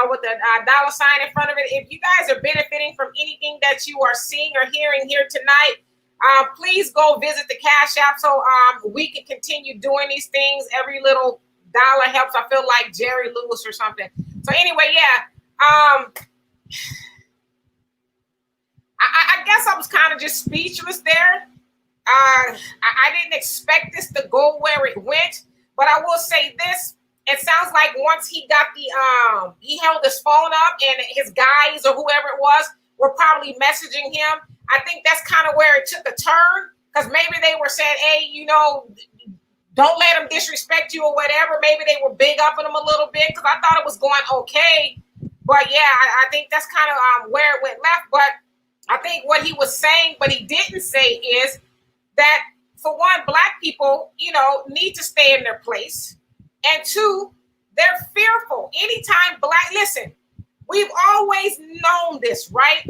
Speaker 2: with the $ in front of it. If you guys are benefiting from anything that you are seeing or hearing here tonight, please go visit the Cash App so we can continue doing these things. Every little dollar helps. I feel like Jerry Lewis or something. So anyway, I guess I was kind of just speechless there. I didn't expect this to go where it went, but I will say this. It sounds like once he got he held his phone up and his guys or whoever it was were probably messaging him. I think that's kind of where it took a turn, because maybe they were saying, hey, don't let him disrespect you or whatever. Maybe they were big upping him a little bit, because I thought it was going okay. But yeah, I think that's kind of where it went left. But I think what he was saying, but he didn't say, is that, for one, Black people, need to stay in their place. And 2, they're fearful. Anytime listen, we've always known this, right?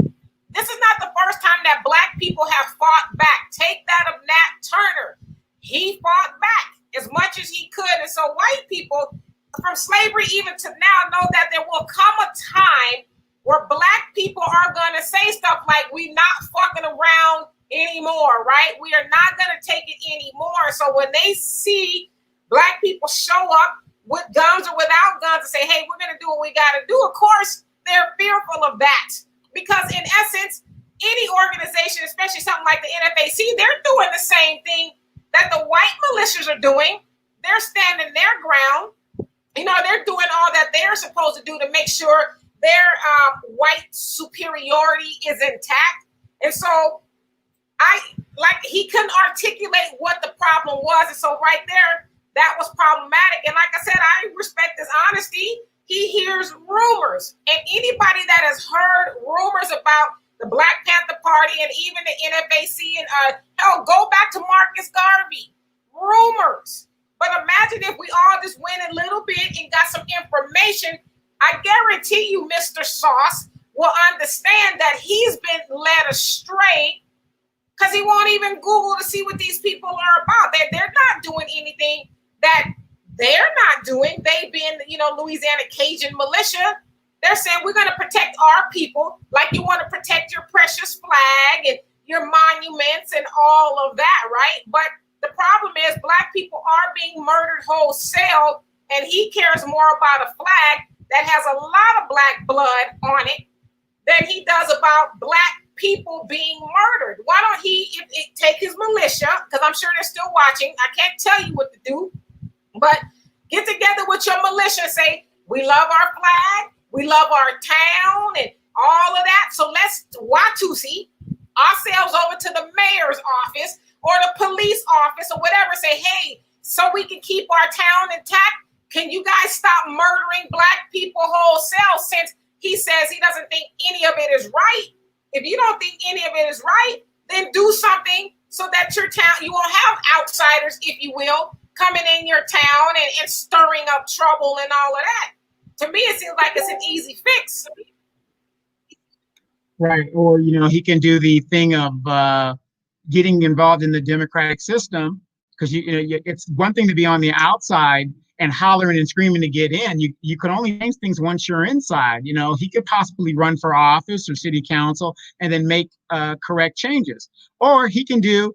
Speaker 2: This is not the first time that Black people have fought back. Take that of Nat Turner. He fought back as much as he could. And so white people, from slavery even to now know that there will come a time where Black people are going to say stuff like, we not fucking around anymore, right? We are not going to take it anymore. So when they see Black people show up with guns or without guns and say, hey, we're going to do what we got to do, of course, they're fearful of that. Because in essence, any organization, especially something like the NFAC, they're doing the same thing that the white militias are doing. They're standing their ground. You know, they're doing all that they're supposed to do to make sure their white superiority is intact. And so he couldn't articulate what the problem was. And so right there, that was problematic. And like I said, I respect his honesty. He hears rumors. And anybody that has heard rumors about the Black Panther Party and even the NFAC and hell, go back to Marcus Garvey. Rumors. But imagine if we all just went a little bit and got some information. I guarantee you, Mr. Sauce will understand that he's been led astray because he won't even Google to see what these people are about. They're not doing anything that they're not doing. They've been, Louisiana Cajun Militia. They're saying we're going to protect our people like you want to protect your precious flag and your monuments and all of that, right? But the problem is Black people are being murdered wholesale, and he cares more about a flag that has a lot of Black blood on it than he does about Black people being murdered. Why don't he take his militia, because I'm sure they're still watching. I can't tell you what to do, but get together with your militia and say, we love our flag, we love our town, and all of that. So let's Watusi ourselves over to the mayor's office or the police office or whatever, say, hey, so we can keep our town intact, can you guys stop murdering Black people wholesale, since he says he doesn't think any of it is right? If you don't think any of it is right, then do something so that your town, you won't have outsiders, if you will, coming in your town and stirring up trouble and all of that. To me, it seems like it's an easy fix.
Speaker 4: Right. Or, he can do the thing of getting involved in the democratic system, because it's one thing to be on the outside and hollering and screaming to get in. You can only change things once you're inside. He could possibly run for office or city council and then make correct changes. Or he can do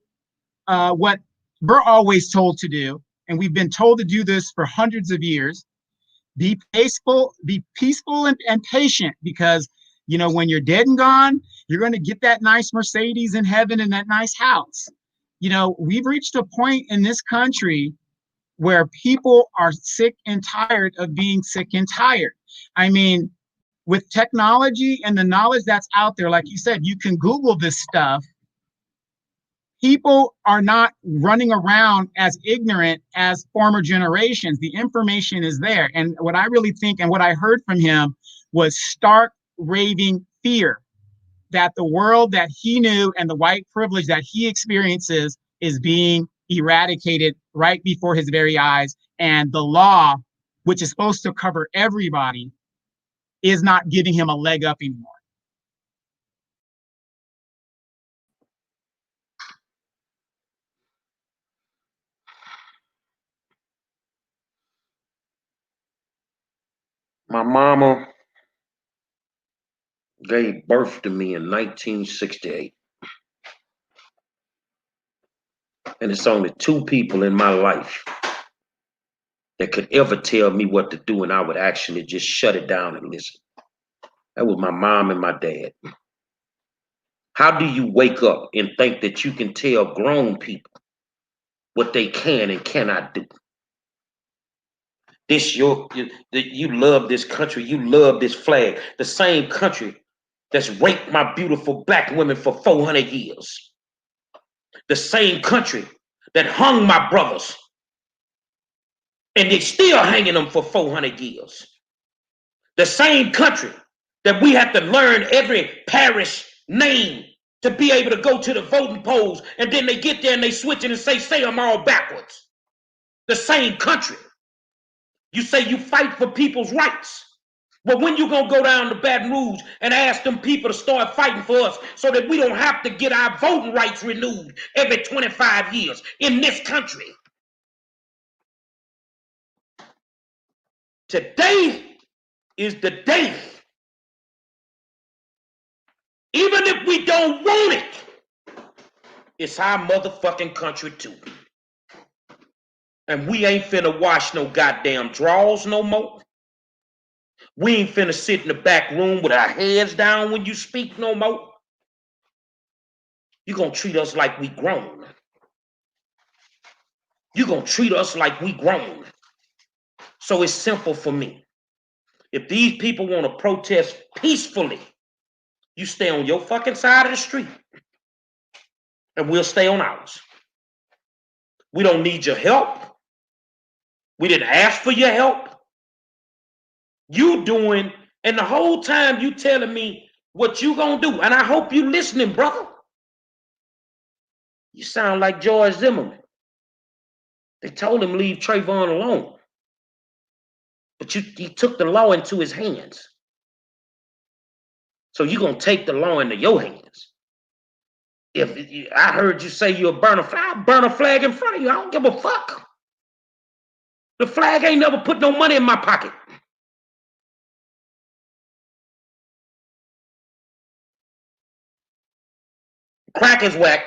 Speaker 4: what we're always told to do, and we've been told to do this for hundreds of years. Be peaceful and patient, because when you're dead and gone, you're going to get that nice Mercedes in heaven and that nice house. We've reached a point in this country where people are sick and tired of being sick and tired. I mean, with technology and the knowledge that's out there, like you said, you can Google this stuff. People are not running around as ignorant as former generations. The information is there. And what I really think, and what I heard from him, was stark, raving fear that the world that he knew and the white privilege that he experiences is being eradicated right before his very eyes. And the law, which is supposed to cover everybody, is not giving him a leg up anymore.
Speaker 1: My mama gave birth to me in 1968. And it's only two people in my life that could ever tell me what to do, and I would actually just shut it down and listen. That was my mom and my dad. How do you wake up and think that you can tell grown people what they can and cannot do? You love this country, you love this flag, the same country that's raped my beautiful Black women for 400 years. The same country that hung my brothers, and they still hanging them for 400 years. The same country that we have to learn every parish name to be able to go to the voting polls, and then they get there and they switch it and say them all backwards. The same country. You say you fight for people's rights. Well, when you gonna go down to Baton Rouge and ask them people to start fighting for us so that we don't have to get our voting rights renewed every 25 years in this country? Today is the day. Even if we don't want it, it's our motherfucking country too. And we ain't finna wash no goddamn drawers no more. We ain't finna sit in the back room with our heads down when you speak no more. You gonna treat us like we grown. You gonna treat us like we grown. So it's simple for me. If these people want to protest peacefully, you stay on your fucking side of the street. And we'll stay on ours. We don't need your help. We didn't ask for your help. You doing, and the whole time you telling me what you gonna do. And I hope you listening, brother. You sound like George Zimmerman. They told him leave Trayvon alone. But he took the law into his hands. So you're gonna take the law into your hands. If I heard you say you'll burn a flag, I'll burn a flag in front of you. I don't give a fuck. The flag ain't never put no money in my pocket. Crack is whack.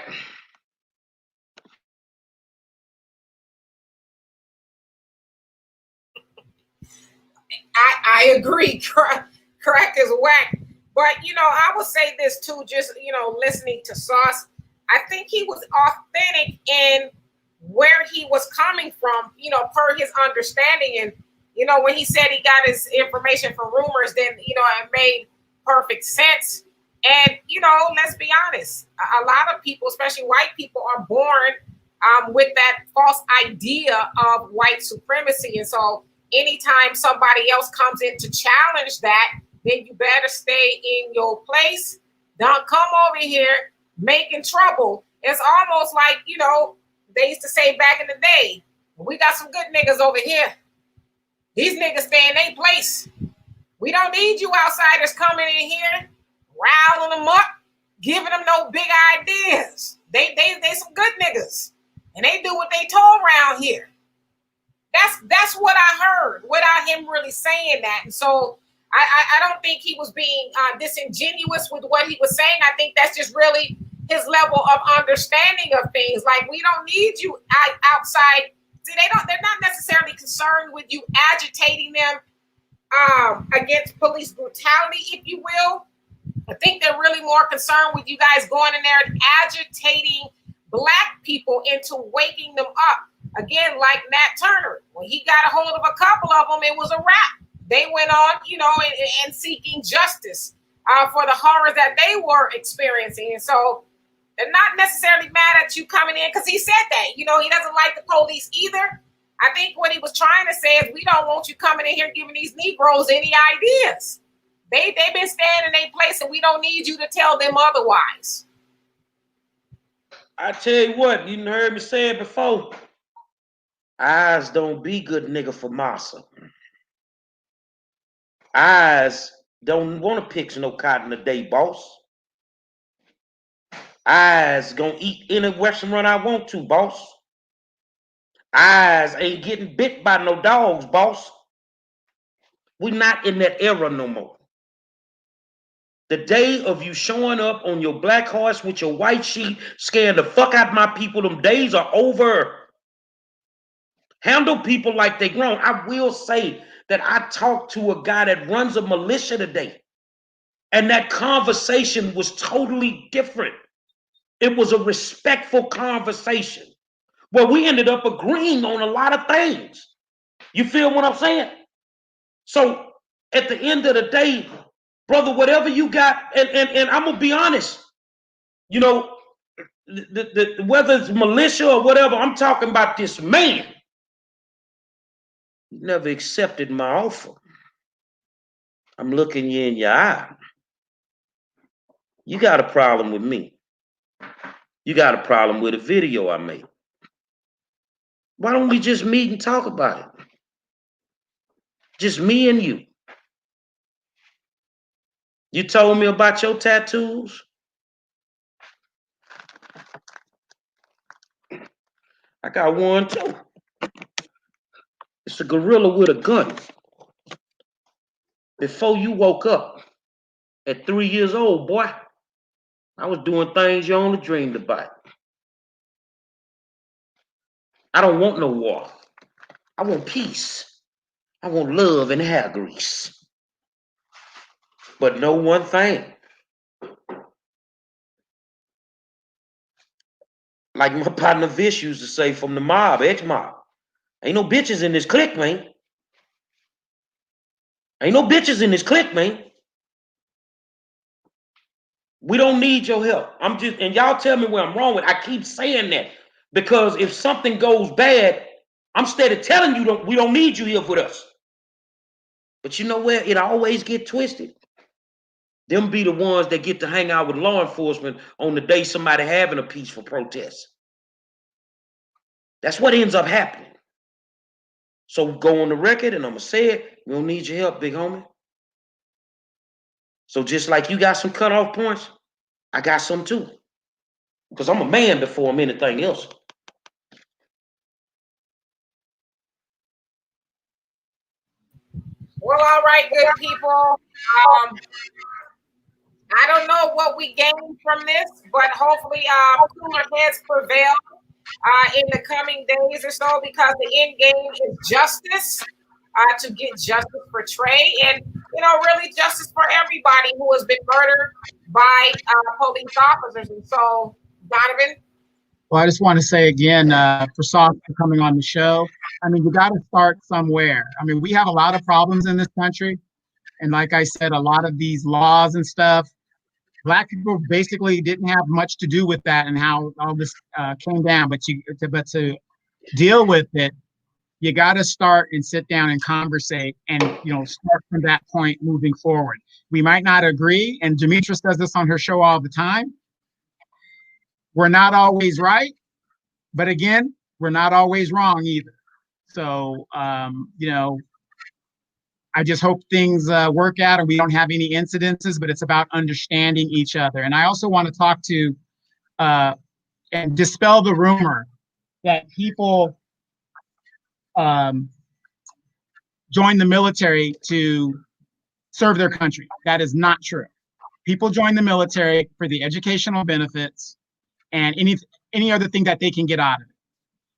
Speaker 2: I agree. Crack is whack. But, I will say this too, just, listening to Sauce, I think he was authentic in where he was coming from, per his understanding. And, when he said he got his information from rumors, then, it made perfect sense. And, let's be honest, a lot of people, especially white people, are born with that false idea of white supremacy. And so anytime somebody else comes in to challenge that, then you better stay in your place. Don't come over here making trouble. It's almost like, they used to say back in the day, we got some good niggas over here. These niggas stay in their place. We don't need you outsiders coming in here, riling them up, giving them no big ideas. They some good niggas. And they do what they told around here. That's what I heard without him really saying that. And so I don't think he was being disingenuous with what he was saying. I think that's just really his level of understanding of things. Like, we don't need you outside. See, they're not necessarily concerned with you agitating them against police brutality, if you will. I think they're really more concerned with you guys going in there and agitating Black people into waking them up. Again, like Nat Turner, when he got a hold of a couple of them, it was a wrap. They went on, and seeking justice for the horrors that they were experiencing. And so they're not necessarily mad at you coming in, because he said that. He doesn't like the police either. I think what he was trying to say is, we don't want you coming in here giving these Negroes any ideas. They've been staying in their place, and we don't need you to tell them otherwise.
Speaker 1: I tell you what, you heard me say it before. Eyes don't be good nigga for massa. Eyes don't want to pick no cotton today, boss. Eyes gonna eat any restaurant I want to, boss. Eyes ain't getting bit by no dogs, boss. We not in that era no more. The day of you showing up on your black horse with your white sheet, scaring the fuck out of my people, them days are over. Handle people like they grown. I will say that I talked to a guy that runs a militia today, and that conversation was totally different. It was a respectful conversation where we ended up agreeing on a lot of things. You feel what I'm saying? So at the end of the day, brother, whatever you got, and I'm gonna be honest, whether it's militia or whatever, I'm talking about this man. He never accepted my offer. I'm looking you in your eye. You got a problem with me. You got a problem with a video I made. Why don't we just meet and talk about it? Just me and you. You told me about your tattoos. I got one too. It's a gorilla with a gun. Before you woke up at 3 years old, boy, I was doing things you only dreamed about. I don't want no war. I want peace. I want love and hair grease. But know one thing. Like my partner Vish used to say from the mob, ex-mob, ain't no bitches in this clique, man. Ain't no bitches in this clique, man. We don't need your help. And y'all tell me where I'm wrong with. I keep saying that because if something goes bad, I'm steady telling you we don't need you here with us. But you know where it always get twisted? Them be the ones that get to hang out with law enforcement on the day somebody having a peaceful protest. That's what ends up happening. So go on the record, and I'm going to say it. We don't need your help, big homie. So just like you got some cutoff points, I got some too. Because I'm a man before I'm anything else.
Speaker 2: Well, all right, good people. I don't know what we gained from this, but hopefully cooler heads prevail in the coming days or so, because the end game is justice, to get justice for Trey, and really justice for everybody who has been murdered by police officers. And so, Donovan.
Speaker 4: Well, I just want to say again, for Sauce for coming on the show. I mean, you got to start somewhere. I mean, we have a lot of problems in this country. And like I said, a lot of these laws and stuff, Black people basically didn't have much to do with that and how all this came down. But to deal with it, you got to start and sit down and conversate and, start from that point moving forward. We might not agree. And Demetrius does this on her show all the time. We're not always right. But again, we're not always wrong either. So, I just hope things work out and we don't have any incidences, but it's about understanding each other. And I also want to talk to and dispel the rumor that people join the military to serve their country. That is not true. People join the military for the educational benefits and any other thing that they can get out of it.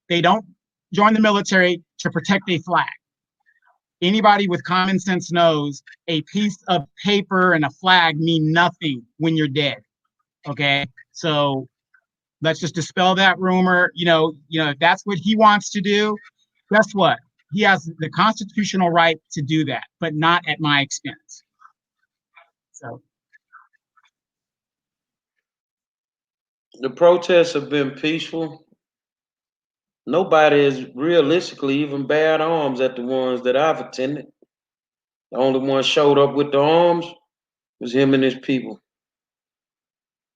Speaker 4: They don't join the military to protect a flag. Anybody with common sense knows a piece of paper and a flag mean nothing when you're dead. Okay, so let's just dispel that rumor. If that's what he wants to do, guess what? He has the constitutional right to do that, but not at my expense. So
Speaker 1: the protests have been peaceful. Nobody has realistically even bared arms at the ones that I've attended. The only one showed up with the arms was him and his people.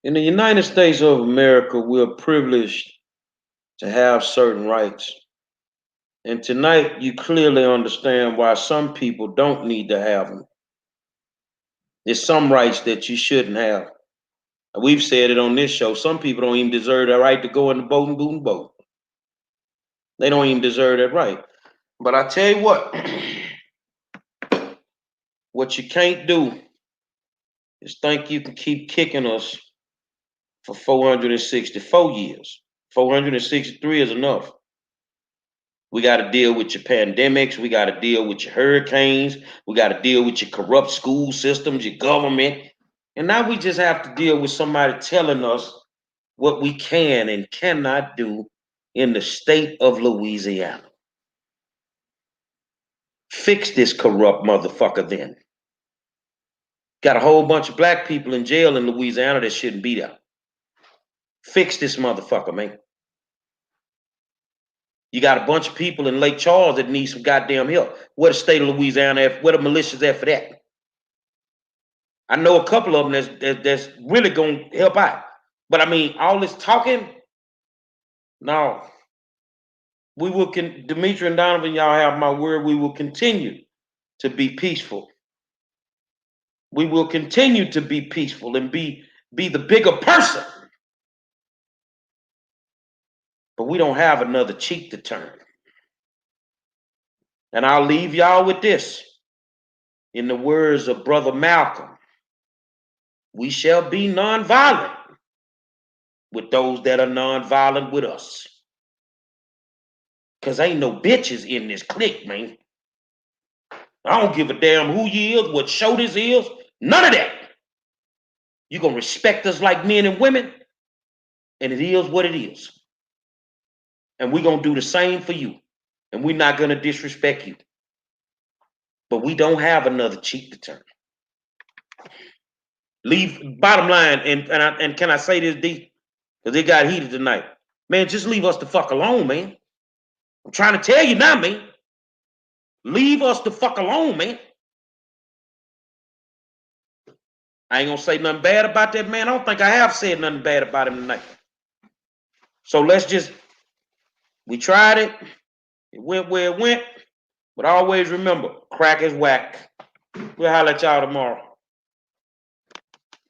Speaker 1: In the United States of America, we're privileged to have certain rights. And tonight, you clearly understand why some people don't need to have them. There's some rights that you shouldn't have. We've said it on this show. Some people don't even deserve the right to go in the boat and boot and boat. They don't even deserve that right. But I tell you what you can't do is think you can keep kicking us for 464 years. 463 is enough. We got to deal with your pandemics. We got to deal with your hurricanes. We got to deal with your corrupt school systems, your government. And now we just have to deal with somebody telling us what we can and cannot do in the state of Louisiana. Fix this corrupt motherfucker then. Got a whole bunch of black people in jail in Louisiana that shouldn't be there. Fix this motherfucker, man. You got a bunch of people in Lake Charles that need some goddamn help. Where the state of Louisiana at? Where the militias at for that? I know a couple of them that's really gonna help out. But I mean, all this talking, no. We will Dimitri and Donovan, y'all have my word, we will continue to be peaceful. We will continue to be peaceful and be the bigger person. But we don't have another cheek to turn. And I'll leave y'all with this. In the words of Brother Malcolm, we shall be nonviolent with those that are nonviolent with us. Because ain't no bitches in this clique, man. I don't give a damn who you is, what show this is, none of that. You're going to respect us like men and women, and it is what it is. And we're going to do the same for you. And we're not going to disrespect you. But we don't have another cheek to turn. Leave, bottom line, and can I say this, D? Because it got heated tonight. Man, just leave us the fuck alone, man. I'm trying to tell you now, man. Leave us the fuck alone, man. I ain't gonna say nothing bad about that man. I don't think I have said nothing bad about him tonight. So let's just, we tried it. It went where it went. But always remember, crack is whack. We'll holler at y'all tomorrow.